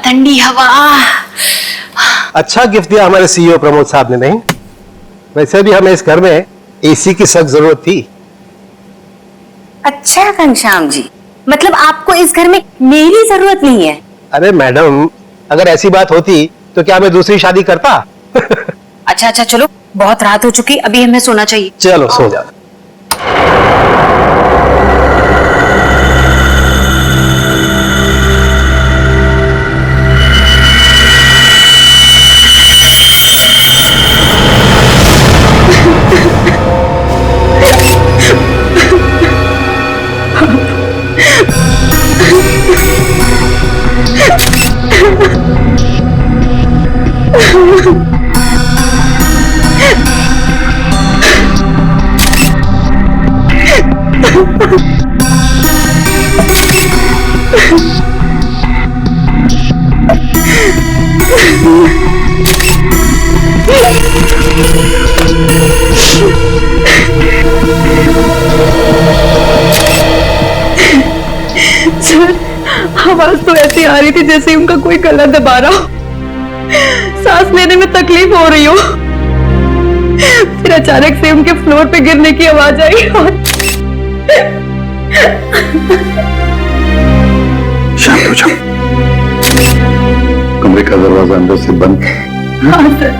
S15: ठंडी हवा।
S6: अच्छा गिफ्ट दिया हमारे सीईओ प्रमोद साहब ने। नहीं, वैसे भी हमें इस घर में एसी की सख्त जरूरत थी।
S7: अच्छा घनश्याम जी, मतलब आपको इस घर में मेरी जरूरत नहीं है?
S6: अरे मैडम, अगर ऐसी बात होती तो क्या मैं दूसरी शादी करता?
S15: अच्छा अच्छा चलो, बहुत रात हो चुकी, अभी हमें सोना चाहिए।
S6: चलो सो जाओ।
S3: सर, आवाज तो ऐसी आ रही थी जैसे उनका कोई गला दबा रहा हो, सांस लेने में तकलीफ हो रही हो। फिर अचानक से उनके फ्लोर पे गिरने की आवाज आई और
S4: शांत हो जाओ। कमरे का दरवाजा अंदर से बंद।
S3: हाँ सर,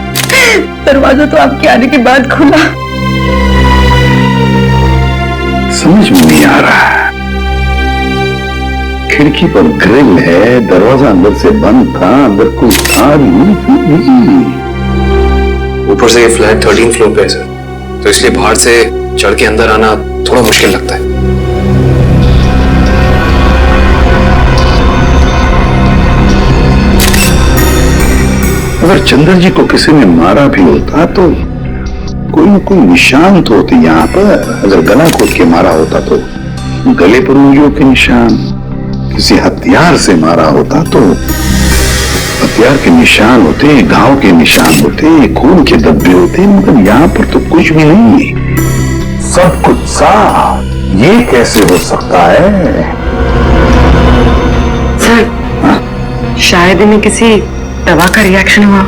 S3: दरवाजा तो आपके आने के बाद खुला।
S4: समझ में नहीं आ रहा है, खिड़की पर ग्रिल है, दरवाजा अंदर से बंद था, अंदर कोई था नहीं।
S2: ऊपर से ये फ्लैट 13 फ्लोर पे है सर, तो इसलिए बाहर से चढ़ के अंदर आना थोड़ा मुश्किल लगता है।
S4: अगर चंदन जी को किसी ने मारा भी होता तो कोई न कोई निशान तो होते यहाँ पर। अगर गला घोट के मारा होता तो गले पर उंगलियों के निशान, किसी हथियार से मारा होता तो हथियार के निशान होते, घाव के निशान होते, खून के धब्बे होते, मगर यहाँ पर तो कुछ भी नहीं, सब कुछ साफ। ये कैसे हो सकता है?
S12: सर, शायद इन्हें किसी दवा का रिएक्शन हुआ।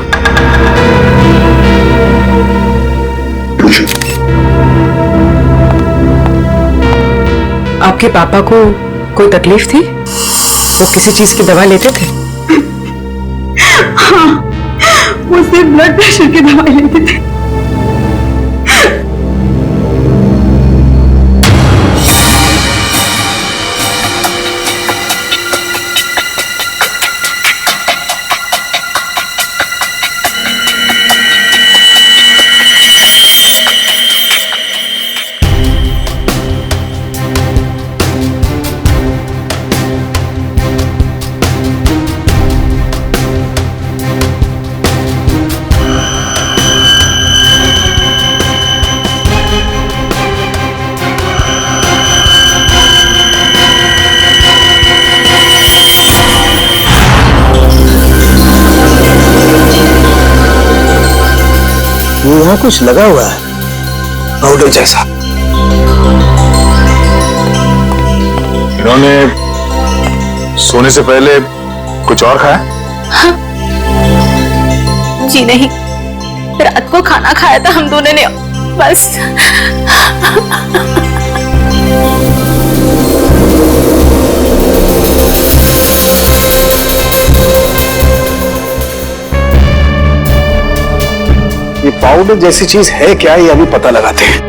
S12: आपके पापा को कोई तकलीफ थी? वो किसी चीज की दवा लेते थे?
S3: हाँ, वो सिर्फ ब्लड प्रेशर की दवाई लेते थे।
S6: यहाँ कुछ लगा हुआ है, पाउडर जैसा।
S4: इन्होंने सोने से पहले कुछ और खाया?
S3: हाँ। जी नहीं, रात को खाना खाया था हम दोनों ने, बस।
S6: ये पाउडर जैसी चीज है क्या, ये अभी पता लगाते हैं।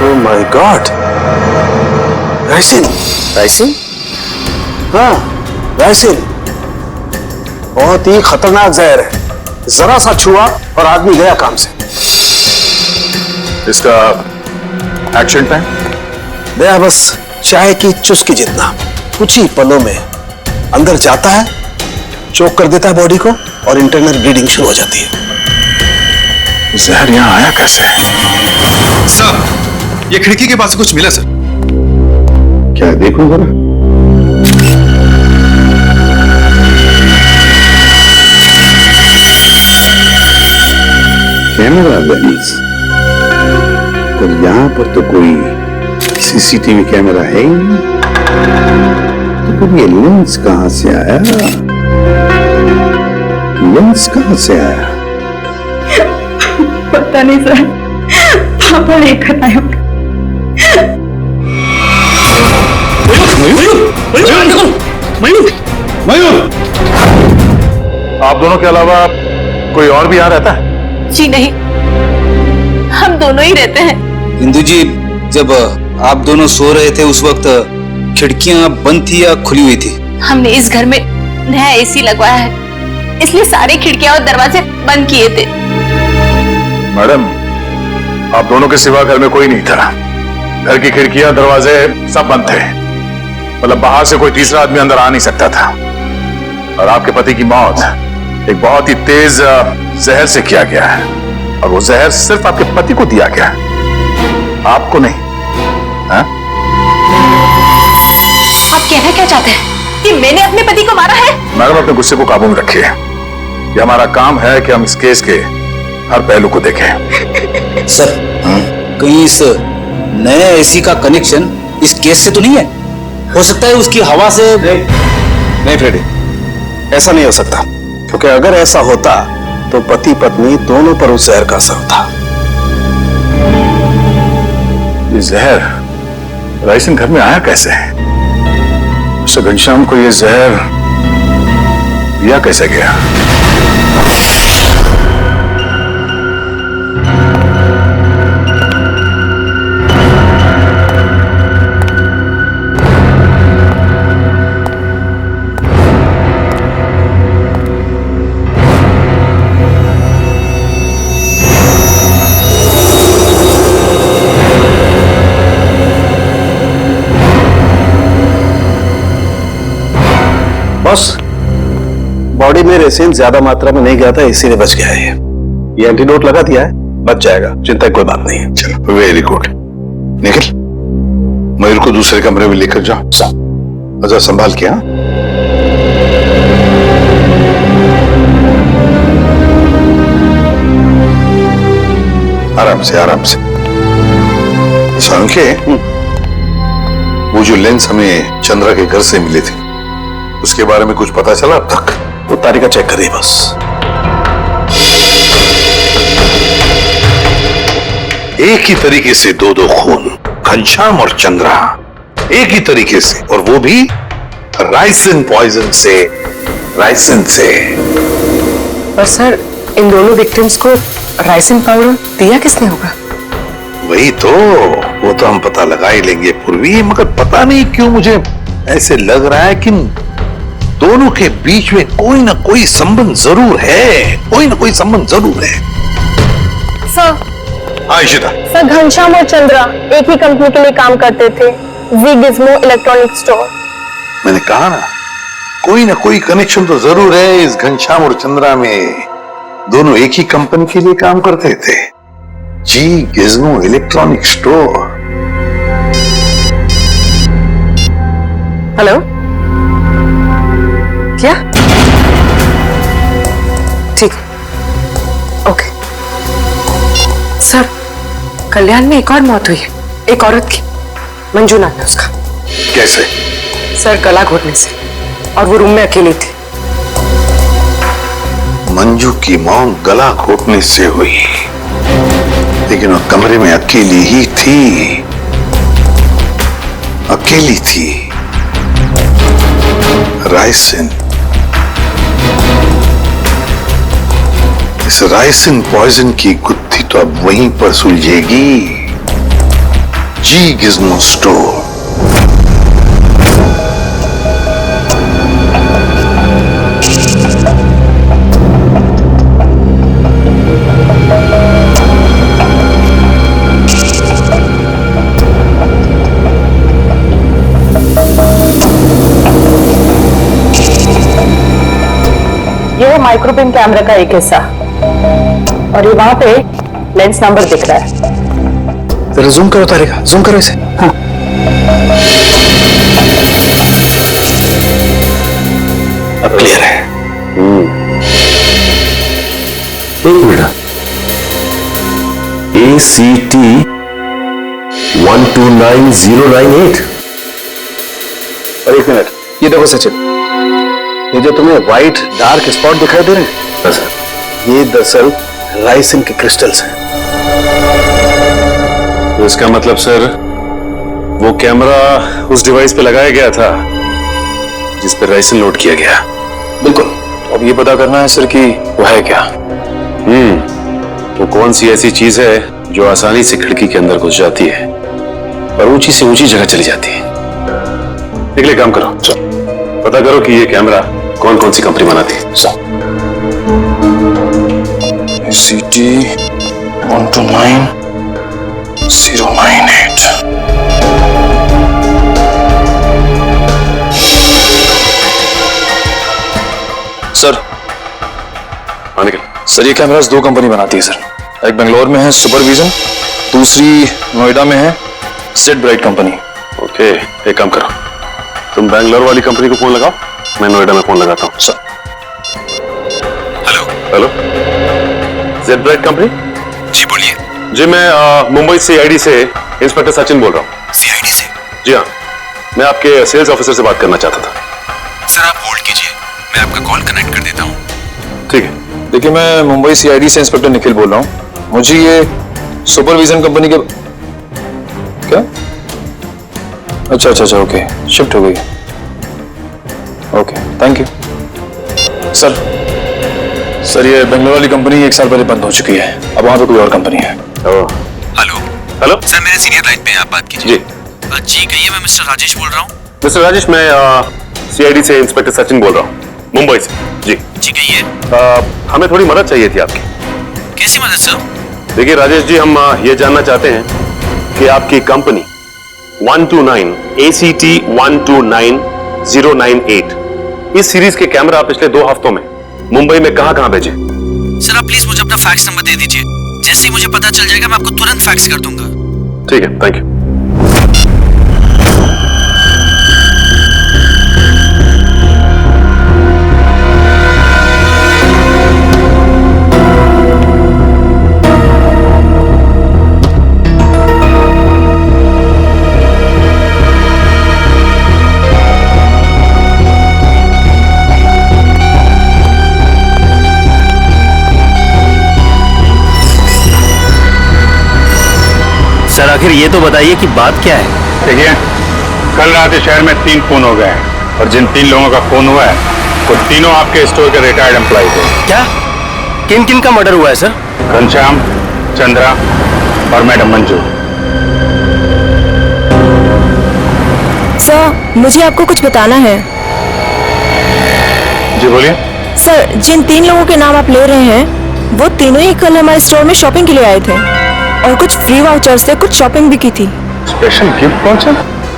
S6: Oh my God, ricin. Ricin? हाँ, राइसिन बहुत ही खतरनाक जहर है, जरा सा छुआ और आदमी गया काम से।
S4: इसका एक्शन टाइम?
S6: गया बस चाय की चुस्की जितना, कुछ ही पलों में अंदर जाता है, चोक कर देता है बॉडी को और इंटरनल ब्लीडिंग शुरू हो जाती है। जहर यहाँ आया कैसे?
S11: सर, ये खिड़की के पास से कुछ मिला सर।
S6: क्या देखूं जरा? कैमरा लेंस, पर यहाँ पर तो कोई सीसीटीवी कैमरा है ही नहीं। तो फिर ये लेंस कहां से आया? लेंस कहां से आया?
S3: पता नहीं सर, पापा लेकर आए होंगे।
S6: मयूर, आप दोनों के अलावा कोई और भी यहाँ रहता है?
S7: जी नहीं, हम दोनों ही रहते हैं।
S16: इंदु जी, जब आप दोनों सो रहे थे उस वक्त खिड़कियां बंद थी या खुली हुई थी?
S7: हमने इस घर में नया एसी लगवाया है, इसलिए सारी खिड़कियां और दरवाजे बंद किए थे।
S6: मैडम, आप दोनों के सिवा घर में कोई नहीं था। घर की खिड़कियां दरवाजे सब बंद थे। मतलब बाहर से कोई तीसरा आदमी अंदर आ नहीं सकता था। और आपके पति की मौत एक बहुत ही तेज जहर से किया गया है, और वो जहर सिर्फ आपके पति को दिया गया है, आपको नहीं। हा?
S7: आप कहना क्या चाहते हैं कि मैंने अपने पति को मारा है?
S6: मैडम, अपने गुस्से को काबू में रखिए। ये हमारा काम है कि हम इस केस के हर पहलू को देखें।
S16: सर, कहीं इस नए एसी का कनेक्शन इस केस से तो नहीं है? हो सकता है उसकी हवा से।
S6: नहीं फ्रेडी, ऐसा नहीं हो सकता, क्योंकि अगर ऐसा होता तो पति पत्नी दोनों पर उस जहर का असर था। ये जहर रायसन घर में आया कैसे? मिस्टर घनश्याम को ये जहर दिया कैसे गया? बस बॉडी में रेसिन ज्यादा मात्रा में नहीं गया था, इसीलिए बच गया है। ये एंटीडोट लगा दिया है, बच जाएगा, चिंता की कोई बात नहीं है।
S11: चलो, वेरी गुड। निखिल, मयूर को दूसरे कमरे में लेकर जाओ। अच्छा, संभाल के। हाँ, आराम से आराम से। सांके, वो जो लेंस हमें चंद्रा के घर से मिले थे, उसके बारे में कुछ पता चला अब तक?
S6: वो तारीखा चेक करिए बस।
S11: एक ही तरीके से दो खून, घनश्याम और चंद्रा, एक ही तरीके से, और वो भी राइसिन पॉइजन से। राइसिन से।
S12: पर सर, इन दोनों विक्टिम्स को राइसिन पाउडर दिया किसने होगा?
S11: वही तो, वो तो हम पता लगा ही लेंगे पूर्वी, मगर पता नहीं क्यों मुझे ऐसे लग रहा है कि दोनों के बीच में कोई ना कोई संबंध जरूर है। कोई ना कोई संबंध जरूर है।
S7: सर,
S11: हाँ इशिता।
S3: सर, घनश्याम और चंद्रा एक ही कंपनी के लिए काम करते थे, जी गिज्मो इलेक्ट्रॉनिक स्टोर।
S11: मैंने कहा ना, कोई ना कोई कनेक्शन तो जरूर है इस घनश्याम और चंद्रा में। दोनों एक ही कंपनी के लिए काम करते थे, जी गिज्मो इलेक्ट्रॉनिक स्टोर।
S12: हेलो, क्या? ठीक, ओके। सर, कल्याण में एक और मौत हुई है, एक औरत की। मंजू नाम है उसका।
S11: कैसे?
S12: सर, गला घोटने से, और वो रूम में अकेली थी।
S11: मंजू की मौत गला घोटने से हुई, लेकिन वो कमरे में अकेली ही थी। अकेली थी। राइसिन, इस राइसिन पॉइजन की गुत्थी तो अब वहीं पर सुलझेगी, जी गिज्मो स्टोर।
S3: ये है माइक्रोबिम कैमरा का एक हिस्सा, और ये वहां पे
S7: लेंस नंबर दिख रहा है।
S8: जरा जूम करो तारिका, जूम करो इसे। हाँ। अब क्लियर है।
S6: एक मिनट, ACT 129098। और एक मिनट,
S8: ये देखो सचिन,
S6: ये जो तुम्हें व्हाइट डार्क स्पॉट दिखाई दे रहे हैं, ये दरअसल राइसिन के क्रिस्टल्स हैं।
S4: तो इसका मतलब सर, वो कैमरा उस डिवाइस पे लगाया गया था जिस पे राइसिन लोड किया गया।
S8: बिल्कुल। अब ये पता करना है सर कि वो है क्या।
S4: वो कौन सी ऐसी चीज है जो आसानी से खिड़की के अंदर घुस जाती है और ऊंची से ऊंची जगह चली जाती है। एक काम करो, पता करो कि ये कैमरा कौन कौन सी कंपनी बनाती है।
S8: ACT 129098। सर, सर ये कैमरास दो कंपनी बनाती है सर। एक बेंगलोर में है सुपरविजन, दूसरी नोएडा में है सेट ब्राइट कंपनी।
S4: ओके, एक काम करो, तुम बैंगलोर वाली कंपनी को फोन लगाओ, मैं नोएडा में फोन लगाता हूँ।
S8: Sir.
S4: Hello, Z Bright company?
S14: जी बोलिए।
S4: जी मैं मुंबई CID से इंस्पेक्टर सचिन बोल रहा हूँ।
S14: CID से?
S4: जी हाँ, मैं आपके सेल्स ऑफिसर से बात करना चाहता था।
S14: सर आप होल्ड कीजिए, मैं आपका कॉल कनेक्ट कर देता हूँ।
S4: ठीक है।
S8: देखिए, मैं मुंबई CID से इंस्पेक्टर निखिल बोल रहा हूँ। मुझे ये सुपरविजन कंपनी के क्या? अच्छा, ओके, शिफ्ट हो गई। Okay, thank you. सर ये बेंगलोर वाली कंपनी 1 साल पहले बंद हो चुकी है, अब वहां पे कोई और कंपनी है।
S14: हेलो सर, मेरे सीनियर लाइन पे हैं, आप बात कीजिए। जी कहिए, मैं मिस्टर राजेश बोल रहा हूँ।
S4: मिस्टर राजेश, मैं CID से इंस्पेक्टर सचिन बोल रहा हूँ, मुंबई से। जी
S14: कहिए।
S4: हमें थोड़ी मदद चाहिए थी आपकी।
S14: कैसी मदद सर?
S4: देखिए राजेश जी, हम ये जानना चाहते हैं कि आपकी कंपनी 129 ACT 129098 इस सीरीज के कैमरा पिछले 2 हफ्तों में मुंबई में कहां भेजे?
S14: सर आप प्लीज मुझे अपना फैक्स नंबर दे दीजिए, जैसे ही मुझे पता चल जाएगा मैं आपको तुरंत फैक्स कर दूंगा।
S4: ठीक है, थैंक यू।
S9: सर आखिर ये तो बताइए कि बात क्या है?
S17: देखिए, कल रात शहर में 3 खून हो गए हैं और जिन 3 लोगों का खून हुआ है वो तीनों आपके स्टोर के रिटायर्ड एम्प्लॉय थे।
S9: क्या? किन किन का मर्डर हुआ है सर?
S17: घनश्याम, चंद्रा और मैडम मंजू।
S7: सर, मुझे आपको कुछ बताना है।
S17: जी बोलिए।
S7: सर, जिन 3 लोगों के नाम आप ले रहे हैं वो तीनों ही कल हमारे स्टोर में शॉपिंग के लिए आए थे और कुछ फ्री वाउचर से कुछ शॉपिंग भी की थी।
S17: Special gift voucher?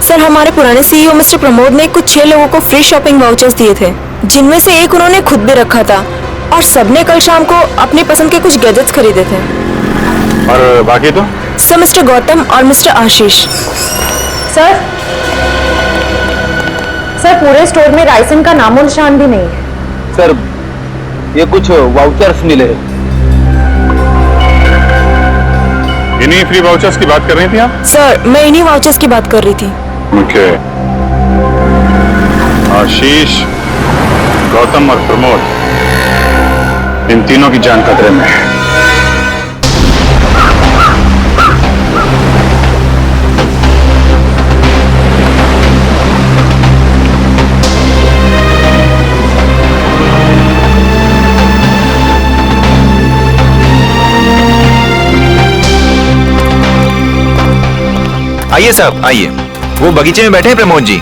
S7: सर, हमारे पुराने CEO मिस्टर प्रमोद ने कुछ 6 लोगों को फ्री शॉपिंग वाउचर्स दिए थे, जिनमें से एक उन्होंने खुद भी रखा था और सबने कल शाम को अपनी पसंद के कुछ गैजेट्स खरीदे थे।
S17: और बाकी तो?
S7: सर, मिस्टर गौतम और मिस्टर आशीष।
S15: सर पूरे स्टोर में राइसन का नामो निशान भी नहीं है।
S16: सर ये कुछ वाउचर्स मिले।
S17: इन्हीं फ्री वाउचर्स की बात कर रही थी आप?
S7: सर, मैं इन्हीं वाउचर्स की बात कर रही थी।
S17: ओके। आशीष, गौतम और प्रमोद, इन तीनों की जान खतरे में है।
S2: आइए साहब आइए, वो बगीचे में बैठे हैं प्रमोद जी।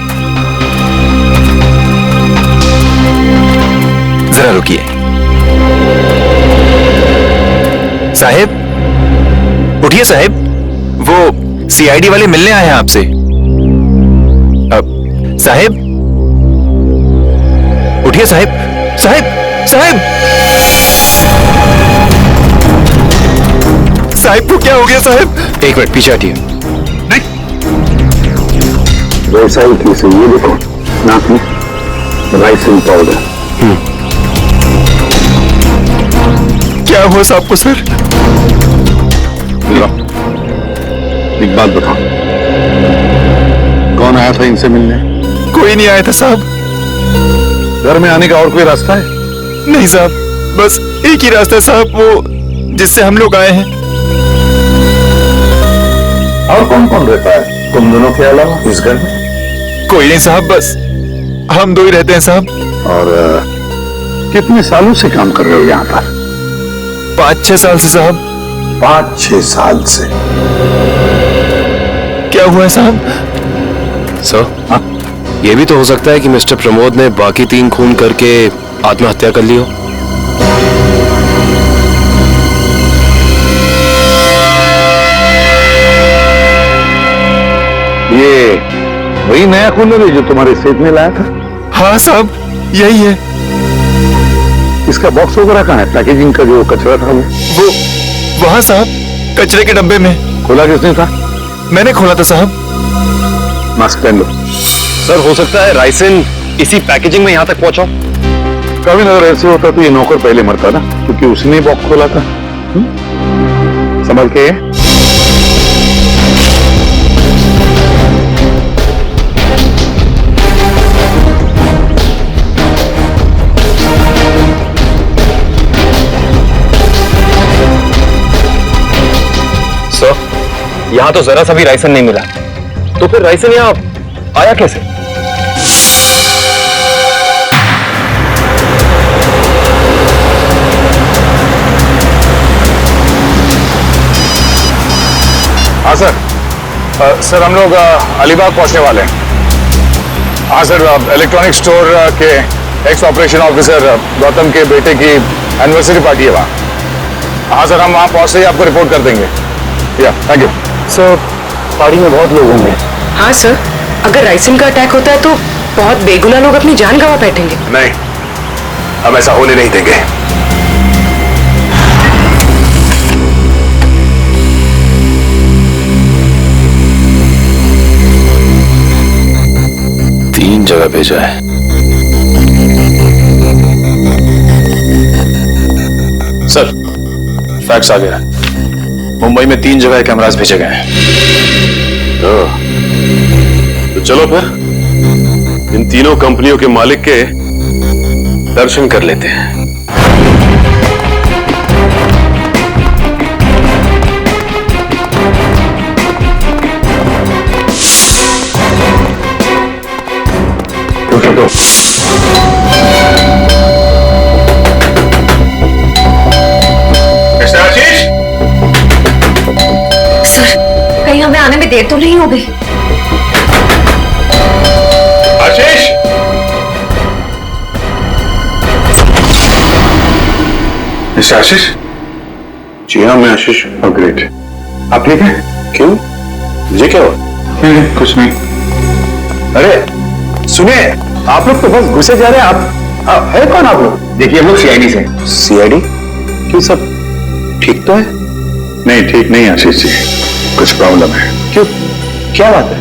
S2: जरा रुकिए। साहेब उठिए साहेब, वो CID वाले मिलने आए हैं आपसे। साहेब उठिए साहेब, साहेब साहेब।
S14: साहिब को क्या हो गया साहब?
S2: एक मिनट पीछे हटिए।
S11: वैसा ही थी से ये देखो नाक में राइसिन पाउडर।
S14: क्या हुआ साहब को सर?
S11: एक बात बताओ, कौन आया था इनसे मिलने?
S14: कोई नहीं आया था साहब।
S11: घर में आने का और कोई रास्ता है?
S14: नहीं साहब, बस एक ही रास्ता है साहब, वो जिससे हम लोग आए हैं।
S11: और कौन कौन रहता है तुम दोनों के अलावा इस घर में?
S14: कोई नहीं साहब, बस हम दो ही रहते हैं साहब।
S11: और कितने सालों से काम कर रहे हो यहाँ पर?
S14: 5-6 साल से साहब।
S11: 5-6 साल से?
S14: क्या हुआ है साहब?
S2: सर, ये भी तो हो सकता है कि मिस्टर प्रमोद ने बाकी 3 खून करके आत्महत्या कर ली हो।
S11: ये वही नया खून है जो तुम्हारे सेठ ने लाया था?
S14: हाँ साहब, यही है।
S11: इसका बॉक्स वगैरह कहाँ है? पैकेजिंग का जो कचरा था
S14: वो वहाँ साहब, कचरे के डब्बे में।
S11: खोला किसने था?
S14: मैंने खोला था साहब।
S11: मास्क पहन लो।
S2: सर, हो सकता है राइसिन इसी पैकेजिंग में यहाँ तक पहुंचा।
S11: कभी अगर ऐसे होता तो ये नौकर पहले मरता ना, क्योंकि उसने बॉक्स खोला था। संभल के।
S2: सर, यहाँ तो जरा सा भी राइसन नहीं मिला, तो फिर राइसन यहाँ आया कैसे?
S17: हाँ सर। सर, हम लोग अलीबाग पहुंचने वाले हैं। हाँ सर, इलेक्ट्रॉनिक स्टोर के एक्स ऑपरेशन ऑफिसर गौतम के बेटे की एनिवर्सरी पार्टी है वहाँ। हाँ सर, हम वहाँ पहुंचते ही आपको रिपोर्ट कर देंगे। या थैंक यू
S6: सर। पार्टी में बहुत लोग होंगे।
S12: हाँ सर, अगर राइसिन का अटैक होता है तो बहुत बेगुनाह लोग अपनी जान गंवा बैठेंगे।
S5: नहीं, हम ऐसा होने नहीं देंगे।
S2: तीन जगह भेजा है।
S4: सर, फैक्स आ गया। मुंबई में 3 जगह कैमरास भेजे गए हैं।
S11: तो चलो फिर इन तीनों कंपनियों के मालिक के दर्शन कर लेते हैं।
S17: मिस्टर आशीष,
S15: सर, कहीं हमें आने में देर तो नहीं हो गई?
S17: आशीष,
S11: मिस्टर आशीष? जी हाँ, मैं आशीष। ग्रेट। आप ठीक है? क्यों? मुझे क्या हुआ?
S17: नहीं, कुछ नहीं।
S6: अरे सुनिए, आप लोग तो बस घुसे जा रहे हैं। आप है कौन आप लोग?
S17: देखिए, हम लोग सीआईडी से।
S6: सीआईडी? क्यों, सब ठीक तो है?
S11: नहीं, ठीक नहीं आशीष जी, कुछ प्रॉब्लम है।
S6: क्यों, क्या बात है?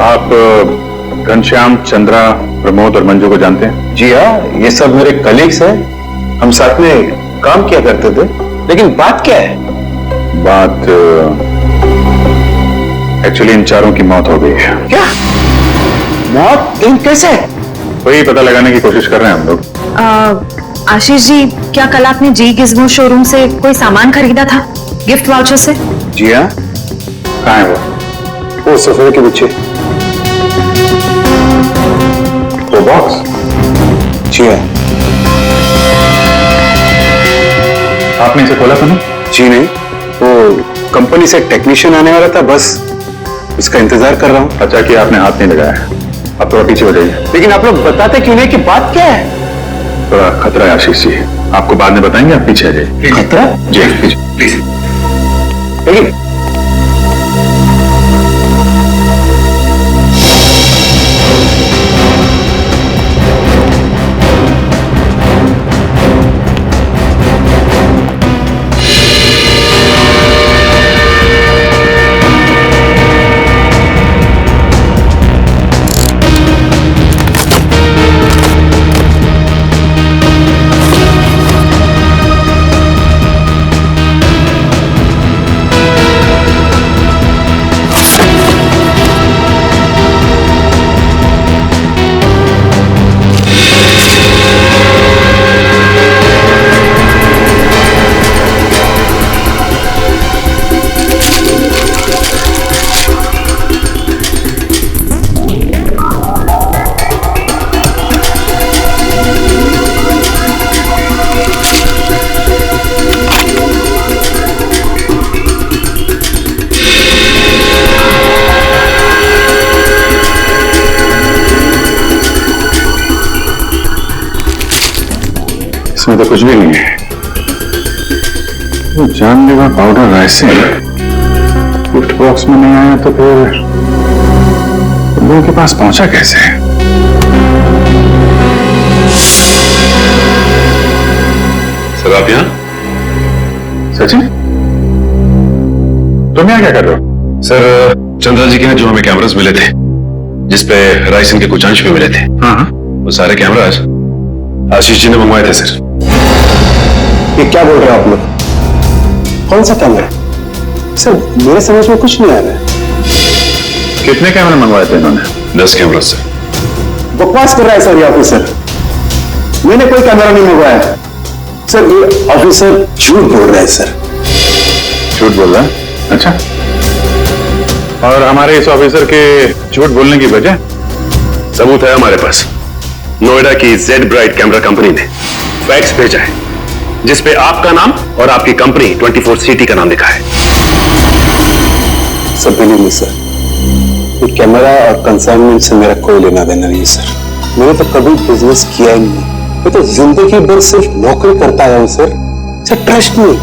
S11: आप घनश्याम, चंद्रा, प्रमोद और मंजू को जानते हैं?
S6: जी हाँ, ये सब मेरे कलीग्स हैं। हम साथ में काम किया करते थे। लेकिन बात क्या है?
S11: बात एक्चुअली इन चारों की मौत हो गई है।
S6: क्या मौत? इन कैसे?
S11: वही पता लगाने की कोशिश कर रहे हैं हम लोग।
S15: आशीष जी, क्या कल आपने जी गिज़्मो शोरूम से कोई सामान खरीदा था गिफ्ट वाउचर से?
S11: जी हाँ। कहाँ है
S6: वो सोफे के पीछे।
S11: वो बॉक्स?
S6: जी हाँ।
S11: आपने इसे खोला था ना?
S6: जी नहीं, वो कंपनी से टेक्नीशियन आने वाला था, बस इसका इंतजार कर रहा हूँ।
S11: अच्छा कि आपने हाथ नहीं लगाया। आप थोड़ा पीछे हो जाइए।
S6: लेकिन आप लोग बताते क्यों नहीं कि बात क्या है?
S11: थोड़ा खतरा है आशीष जी, आपको बाद में बताएंगे, आप पीछे आ जाइए।
S6: खतरा?
S11: जी प्लीज प्लीज।
S6: लेकिन
S17: इसमें तो कुछ भी नहीं है। वो जानलेवा पाउडर राइसिन गिफ्ट बॉक्स में नहीं आया तो फिर लोगों के पास पहुंचा कैसे?
S4: सर आप यहाँ?
S17: सचिन, तुम यहाँ क्या कर रहे हो?
S4: सर चंद्रा जी के यहाँ जो हमें कैमरास मिले थे जिसपे राइसिन के कुछ अंश भी मिले थे, वो सारे कैमरास आशीष जी ने मंगवाए थे सर।
S6: ये क्या बोल रहे हो आप लोग? कौन सा कैमरा? सर मेरे समझ में कुछ नहीं आ रहा है।
S17: कितने कैमरे मंगवाए थे इन्होंने?
S4: 10 कैमरा सर।
S6: बकवास कर रहा है सर ये ऑफिसर। मैंने कोई कैमरा नहीं मंगवाया सर। ये ऑफिसर झूठ बोल रहा है सर।
S17: झूठ बोल रहा है? अच्छा, और हमारे इस ऑफिसर के झूठ बोलने की वजह?
S4: सबूत है हमारे पास। नोएडा की जेड ब्राइट कैमरा कंपनी ने फैक्स भेजा है जिसपे आपका नाम और आपकी कंपनी 24CT का नाम लिखा है।
S6: सर बिलीव मी सर, ये कैमरा और कंसाइनमेंट से मेरा कोई लेना देना नहीं सर। मैंने तो कभी बिजनेस किया ही नहीं। मैं तो जिंदगी भर सिर्फ नौकरी करता आया हूं सर। सर ट्रस्ट नहीं।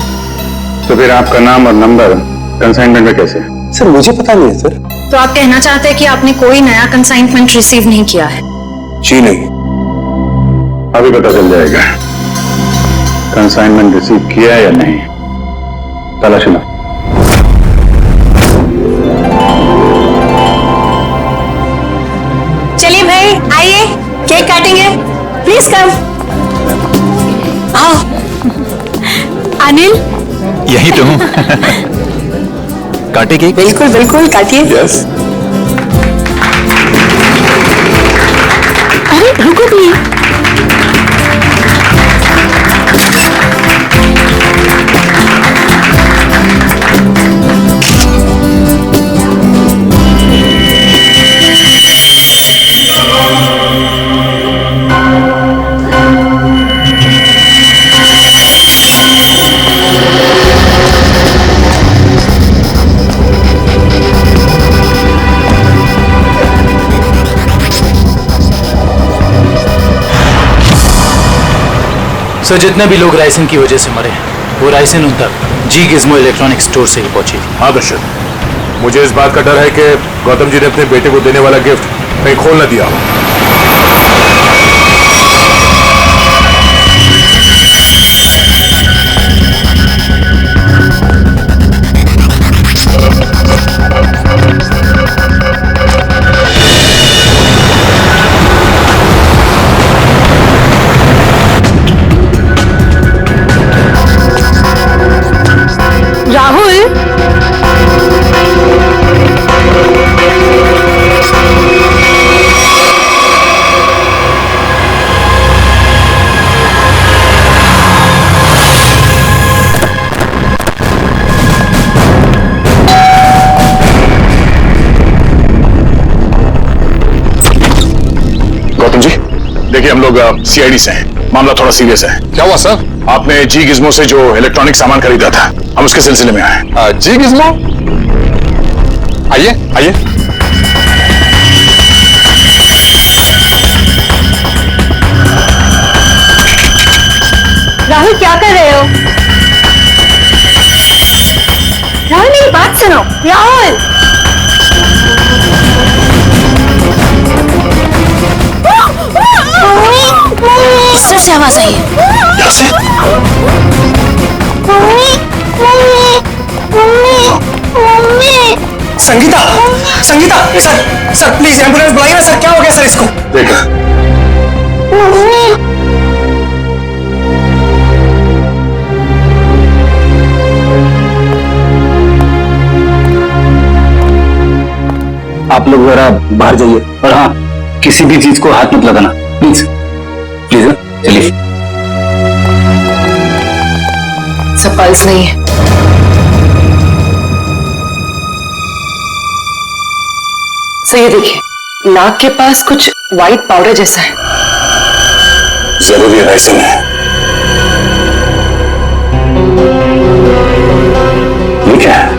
S17: तो फिर आपका नाम और नंबर कंसाइनमेंट में कैसे?
S6: सर मुझे पता नहीं है सर।
S7: तो आप कहना चाहते हैं कि आपने कोई नया कंसाइनमेंट रिसीव नहीं किया है?
S6: जी नहीं।
S17: अभी पता चल जाएगा कंसाइनमेंट रिसीव किया है या नहीं। तलाशी लो।
S7: चलिए भाई आइए, केक काटेंगे। Please come. आओ। अनिल
S4: यही तो हूँ। काटे केक?
S7: बिल्कुल बिल्कुल काटिए।
S17: यस।
S7: अरे रुको भी।
S9: सर जितने भी लोग राइसिन की वजह से मरे वो राइसिन उन तक जी गिज़्मो इलेक्ट्रॉनिक स्टोर से ही पहुंची थी।
S17: हाँ दर्शक, मुझे इस बात का डर है कि गौतम जी ने अपने बेटे को देने वाला गिफ्ट कहीं खोल न दिया। देखिए हम लोग सीआईडी से हैं, मामला थोड़ा सीरियस है। क्या हुआ सर? आपने जी गिज़्मो से जो इलेक्ट्रॉनिक सामान खरीदा था, हम उसके सिलसिले में आए। जी गिज़्मो? आइए आइए।
S7: राहुल क्या कर रहे हो? राहुल मेरी बात सुनो। राहुल इस तरफ से आवाज आई है।
S17: यहाँ से?
S8: Sangeeta, Sangeeta, sir please ambulance बुलाइए ना सर। क्या हो गया सर इसको?
S17: देखा
S16: आप लोग जरा बाहर जाइए और हाँ किसी भी चीज को हाथ मत लगाना प्लीज प्लीज। चलिए।
S12: सब पल्स नहीं है। सर ये देखिए नाक के पास कुछ व्हाइट पाउडर जैसा है।
S6: जरूरी राइसिन है। ये क्या है?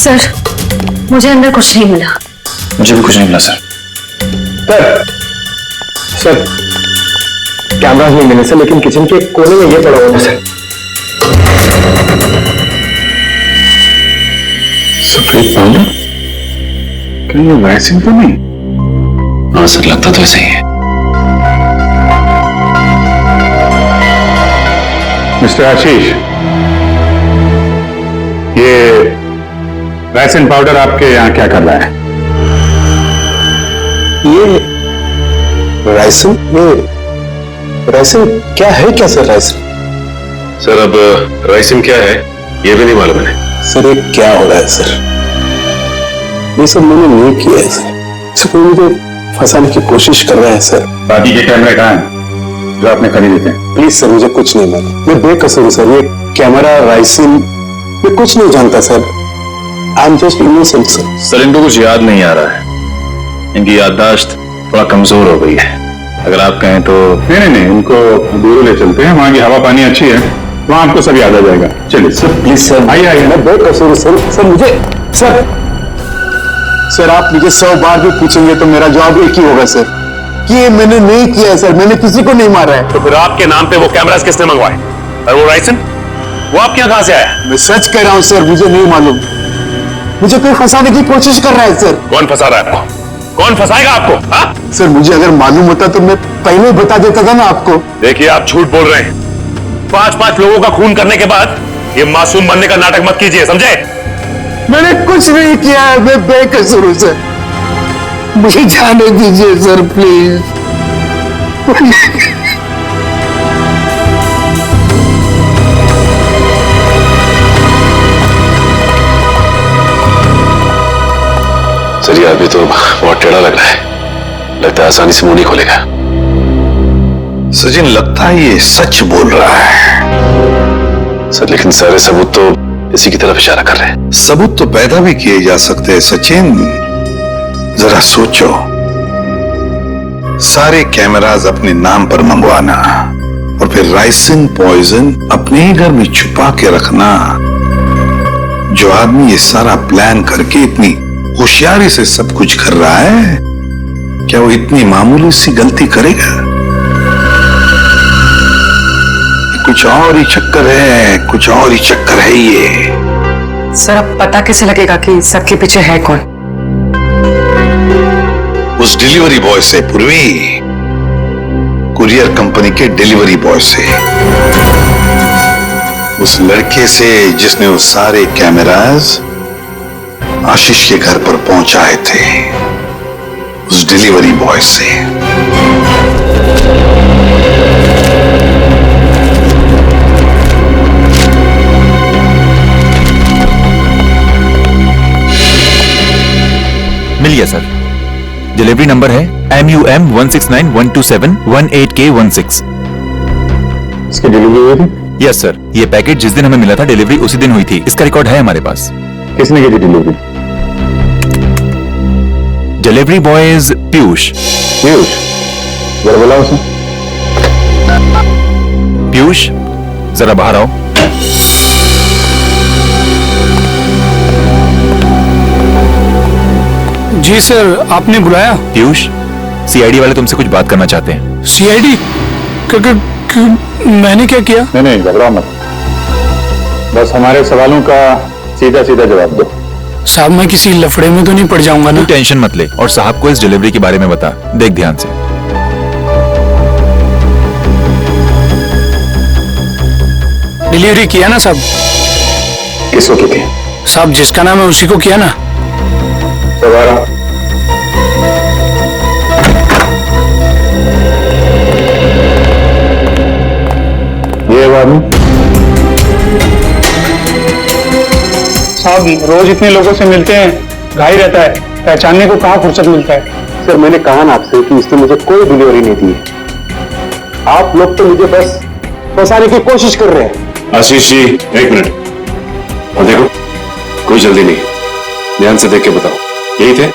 S15: सर मुझे अंदर कुछ नहीं मिला।
S4: मुझे भी कुछ नहीं मिला सर।
S8: सर कैमरास नहीं मिले सर, लेकिन किचन के कोने में ये पड़ा हुआ है सर।
S4: सफेद पाउडर? कहीं ये राइसिन तो नहीं? हाँ सर, लगता तो ऐसा ही है।
S17: मिस्टर आशीष, ये राइसिन पाउडर आपके यहाँ क्या कर रहा है?
S6: ये राइसिन? ये राइसिन क्या है? क्या सर राइसिन?
S4: सर अब राइसिन क्या है ये भी नहीं मालूम है।
S6: सर ये क्या हो रहा है सर? ये सब मैंने नहीं किया है सर। कोई मुझे फंसाने की कोशिश कर रहा है सर।
S17: बाकी के कैमरे कहाँ हैं जो आपने खरीदे थे?
S6: प्लीज सर, मुझे कुछ नहीं मालूम, मैं बेकसूर हूँ सर। ये कैमरा, राइसिन, मैं कुछ नहीं जानता sir. I am just innocent sir.
S4: Sir इनको कुछ याद नहीं आ रहा है, इनकी याददाश्त थोड़ा कमजोर हो गई है। अगर आप कहें तो
S17: नहीं, इनको दूर ले चलते हैं, वहां की हवा पानी अच्छी है, वहां आपको सब याद आ जाएगा। चलिए
S6: सर प्लीज सर,
S17: आइए।
S6: मैं बेकसूर हूँ सर। सर मुझे सर आप मुझे 100 बार भी पूछेंगे तो मेरा जवाब एक ही होगा सर कि ये मैंने नहीं किया है सर, मैंने किसी को नहीं मारा है।
S4: तो फिर आपके नाम पे वो कैमरास किसने मंगवाए? और वो राइसन वो आपके यहाँ कहां से आया?
S6: मैं सच कह रहा हूँ सर, मुझे नहीं मालूम। मुझे कोई फंसाने की कोशिश कर रहा है सर।
S4: कौन फंसा रहा है आपको? कौन फंसाएगा आपको? हाँ?
S6: सर मुझे अगर मालूम होता तो मैं पहले ही बता देता था ना आपको।
S4: देखिए आप झूठ बोल रहे हैं। 5-5 लोगों का खून करने के बाद ये मासूम बनने का नाटक मत कीजिए, समझे?
S6: मैंने कुछ नहीं किया है, मैं बेकसूर हूं सर। मुझे जाने दीजिए सर प्लीज।
S4: सर ये अभी तो बहुत टेढ़ा लग रहा है, लगता है आसानी से मुंह नहीं खोलेगा।
S11: सचिन लगता है ये सच बोल रहा है।
S4: सर लेकिन सारे सबूत तो इसी की तरफ इशारा कर रहे हैं।
S11: सबूत तो पैदा भी किए जा सकते हैं सचिन, जरा सोचो। सारे कैमरास अपने नाम पर मंगवाना और फिर राइसिन पॉइजन अपने ही घर में छुपा के रखना। जो आदमी ये सारा प्लान करके इतनी होशियारी से सब कुछ कर रहा है, क्या वो इतनी मामूली सी गलती करेगा? कुछ और ही चक्कर है, कुछ और ही चक्कर है ये।
S12: सर अब पता कैसे लगेगा कि सबके पीछे है कौन?
S11: उस डिलीवरी बॉय से पूर्वी, कुरियर कंपनी के डिलीवरी बॉय से, उस लड़के से जिसने वो सारे कैमरास आशीष के घर पर पहुंचाए थे, उस डिलीवरी बॉय से।
S18: मिल गया सर। डिलीवरी नंबर है MUM 169127188K16।
S17: इसकी डिलीवरी हुई थी?
S18: यस सर, ये पैकेट जिस दिन हमें मिला था डिलीवरी उसी दिन हुई थी। इसका रिकॉर्ड है हमारे पास।
S17: किसने की थी delivery?
S18: Delivery boys Piyush.
S17: Piyush? जरा बुलाओ उसे।
S18: पीयूष जरा बाहर आओ।
S9: जी सर, आपने बुलाया?
S18: पीयूष, CID वाले तुमसे कुछ बात करना चाहते हैं।
S9: CID? मैंने क्या किया?
S17: नहीं घबराओ मत, बस हमारे सवालों का सीधा सीधा जवाब दो।
S9: साहब मैं किसी लफड़े में तो नहीं पड़ जाऊंगा ना?
S18: तू टेंशन मत ले और साहब को इस डिलीवरी के बारे में बता। देख ध्यान से।
S9: डिलीवरी किया ना साहब?
S17: किसको की थी?
S9: साहब जिसका नाम है उसी को किया ना।
S17: सवारा ये आदमी
S9: साहब रोज इतने लोगों से मिलते हैं, घाई रहता है, पहचानने को कहाँ फुर्सत मिलता है।
S6: सर मैंने कहा ना आपसे कि इसने मुझे कोई डिलीवरी नहीं दी है। आप लोग तो मुझे बस फंसाने की कोशिश कर रहे हैं।
S4: आशीष जी 1 मिनट, और देखो कोई जल्दी नहीं, ध्यान से देख के बताओ, यही थे?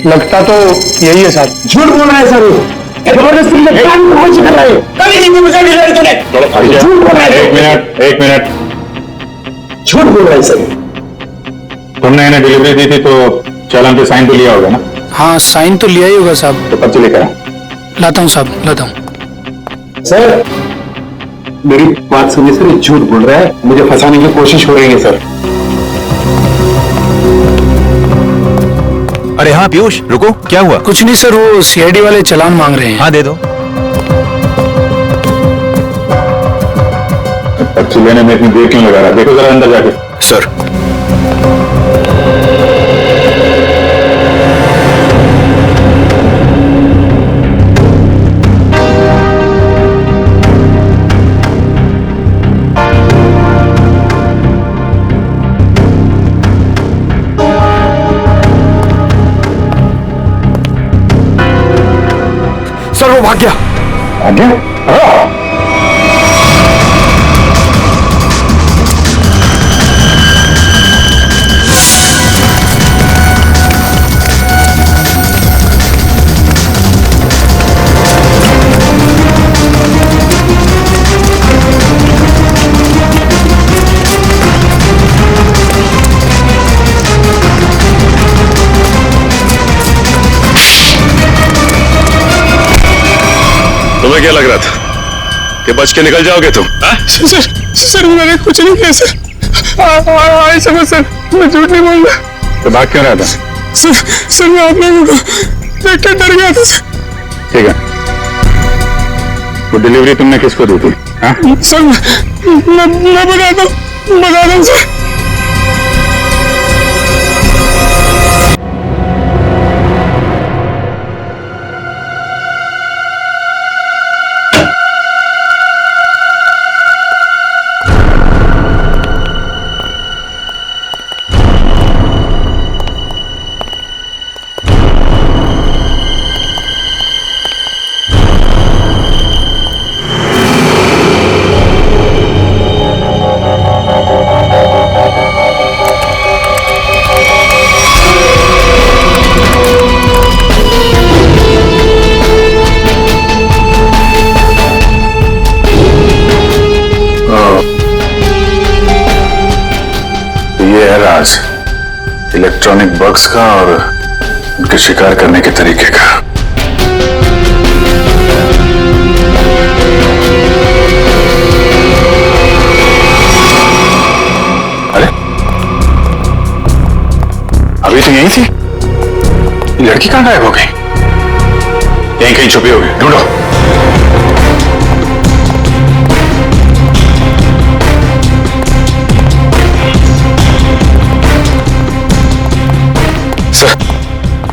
S6: लगता तो यही है सर। झूठ बोल रहा है सर वो। जबरदस्ती में काम खोज कर रहे हो। कभी नहीं मुझे मिला तूने। झूठ बोल रहा है।
S17: एक मिनट
S6: झूठ बोल रहा है सर।
S17: तुमने इन्हें डिलीवरी दी थी तो चालान पे साइन तो लिया होगा ना?
S19: हाँ साइन तो लिया ही होगा साहब।
S17: तो पर्ची लेकर
S19: लाता हूँ साहब, लाता हूँ।
S6: सर मेरी बात सुनिए सर, ये झूठ बोल रहा है, मुझे फंसाने की कोशिश हो रही है सर।
S18: अरे हाँ पीयूष रुको, क्या हुआ?
S19: कुछ नहीं सर, वो सीआईडी वाले चालान मांग रहे हैं।
S18: हाँ दे दो।
S17: पर्ची लेने में इतनी देर क्यों लगा रहा? देखो जरा अंदर जाके।
S18: सर
S6: सर वो भाग गया।
S17: भाग गया?
S4: तुम्हें क्या लग रहा था कि बच के निकल जाओगे तुम?
S6: सर मैंने कुछ नहीं किया सर। आई समझ सर, मैं झूठ नहीं बोल रहा।
S17: तो भाग क्यों रहा था?
S6: सर मैं आप लोगों को देख के डर गया था सर।
S17: ठीक है, वो डिलीवरी तुमने किसको दी थी?
S6: सर मैं बताता हूँ सर।
S4: इलेक्ट्रॉनिक बग्स का और उनके शिकार करने के तरीके का। अरे अभी तो यही थी, ये लड़की कहां गायब हो गई? यहीं कहीं छुपी होगी, ढूंढो।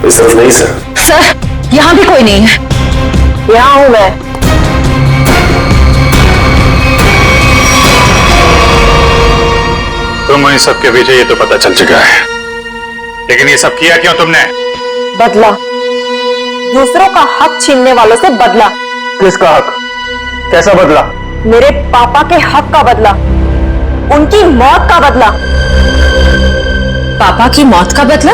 S7: इस तरफ नहीं सर। सर यहाँ भी कोई नहीं है। यहाँ हूं मैं।
S4: तुम इन सब के पीछे ये तो पता चल चुका है, लेकिन ये सब किया क्यों तुमने?
S15: बदला, दूसरों का हक छीनने वालों से बदला।
S6: किसका हक? कैसा बदला?
S15: मेरे पापा के हक का बदला, उनकी मौत का बदला।
S7: पापा की मौत का बदला?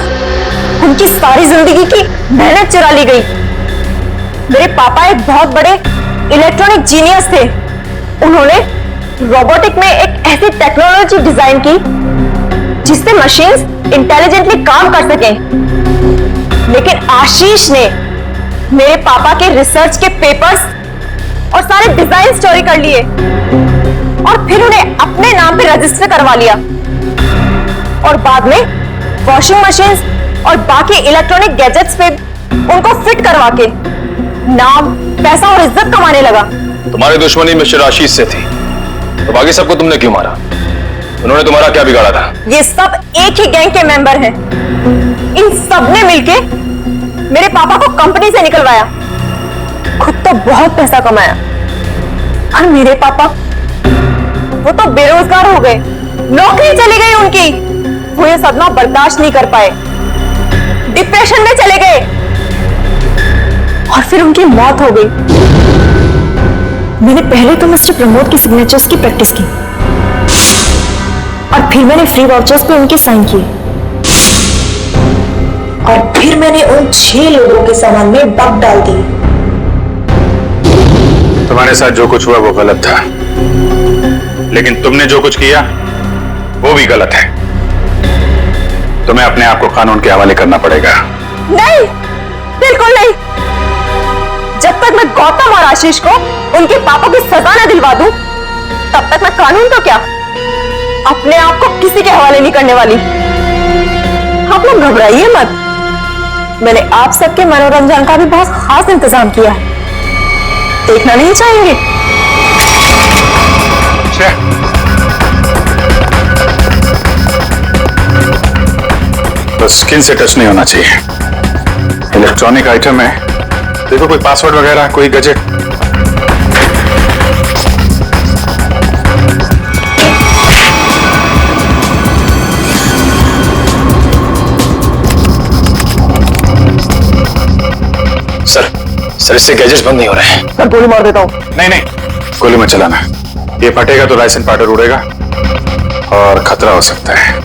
S15: उनकी सारी जिंदगी की मेहनत चुरा ली गई। मेरे पापा एक बहुत बड़े इलेक्ट्रॉनिक जीनियस थे। उन्होंने रोबोटिक में एक ऐसी टेक्नोलॉजी डिजाइन की जिससे मशीन्स इंटेलिजेंटली काम कर सकें। लेकिन आशीष ने मेरे पापा के रिसर्च के पेपर्स और सारे डिजाइन चोरी कर लिए और फिर उन्हें अपने नाम पे रजिस्टर करवा लिया और बाद में वॉशिंग मशीन्स और बाकी इलेक्ट्रॉनिक गैजेट्स पे उनको फिट करवा के नाम, पैसा और इज्जत कमाने लगा।
S2: तुम्हारी दुश्मनी मिस्टर आशीष से थी, तो बाकी सबको तुमने क्यों मारा? उन्होंने तुम्हारा क्या बिगाड़ा था? ये सब एक ही गैंग के मेंबर हैं। इन सब ने मिलके मेरे पापा को कंपनी से निकलवाया, खुद तो बहुत पैसा कमाया और मेरे पापा वो तो बेरोजगार हो गए, नौकरी चली गई उनकी। वो ये सदमा बर्दाश्त नहीं कर पाए, डिप्रेशन में चले गए और फिर उनकी मौत हो गई। मैंने पहले तो मिस्टर प्रमोद की सिग्नेचर्स की प्रैक्टिस की और फिर मैंने फ्री वाउचर्स पे उनके साइन किए
S15: और फिर मैंने उन 6 लोगों के सामान में बग डाल दी।
S17: तुम्हारे साथ जो कुछ हुआ वो गलत था, लेकिन तुमने जो कुछ किया वो भी गलत है। तुम्हें अपने आप को कानून के हवाले करना पड़ेगा।
S15: नहीं, बिल्कुल नहीं। जब तक मैं गौतम और आशीष को उनके पापा की सजा न दिलवा दूं, तब तक मैं कानून तो क्या, अपने आप को किसी के हवाले नहीं करने वाली। आप लोग घबराइए मत, मैंने आप सबके मनोरंजन का भी बहुत खास इंतजाम किया है। देखना नहीं चाहेंगे?
S17: बस स्किन से टच नहीं होना चाहिए। इलेक्ट्रॉनिक आइटम है, देखो कोई पासवर्ड वगैरह, कोई गैजेट।
S2: सर इससे गैजेट्स बंद नहीं हो रहे हैं।
S17: सर गोली मार देता हूँ। नहीं, गोली मत चलाना। ये फटेगा तो राइसिन पाउडर उड़ेगा और खतरा हो सकता है।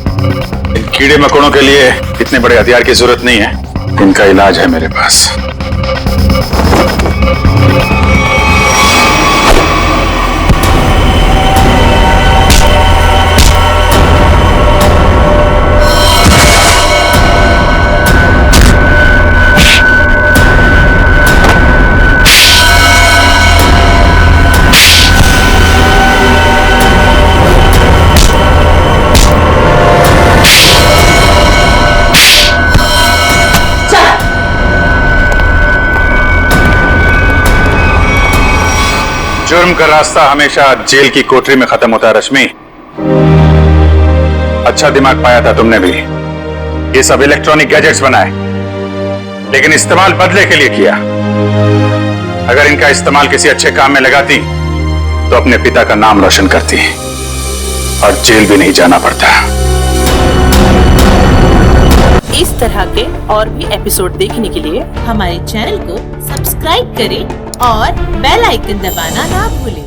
S17: इन कीड़े मकोड़ों के लिए इतने बड़े हथियार की जरूरत नहीं है, इनका इलाज है मेरे पास। जुर्म का रास्ता हमेशा जेल की कोठरी में खत्म होता है रश्मि। अच्छा दिमाग पाया था तुमने भी। ये सब इलेक्ट्रॉनिक गैजेट्स बनाए, लेकिन इस्तेमाल बदले के लिए किया। अगर इनका इस्तेमाल किसी अच्छे काम में लगाती तो अपने पिता का नाम रोशन करती और जेल भी नहीं जाना पड़ता।
S20: इस तरह के और भी एपिसोड देखने के लिए हमारे चैनल को सब्सक्राइब करें और बेल आइकन दबाना ना भूलें।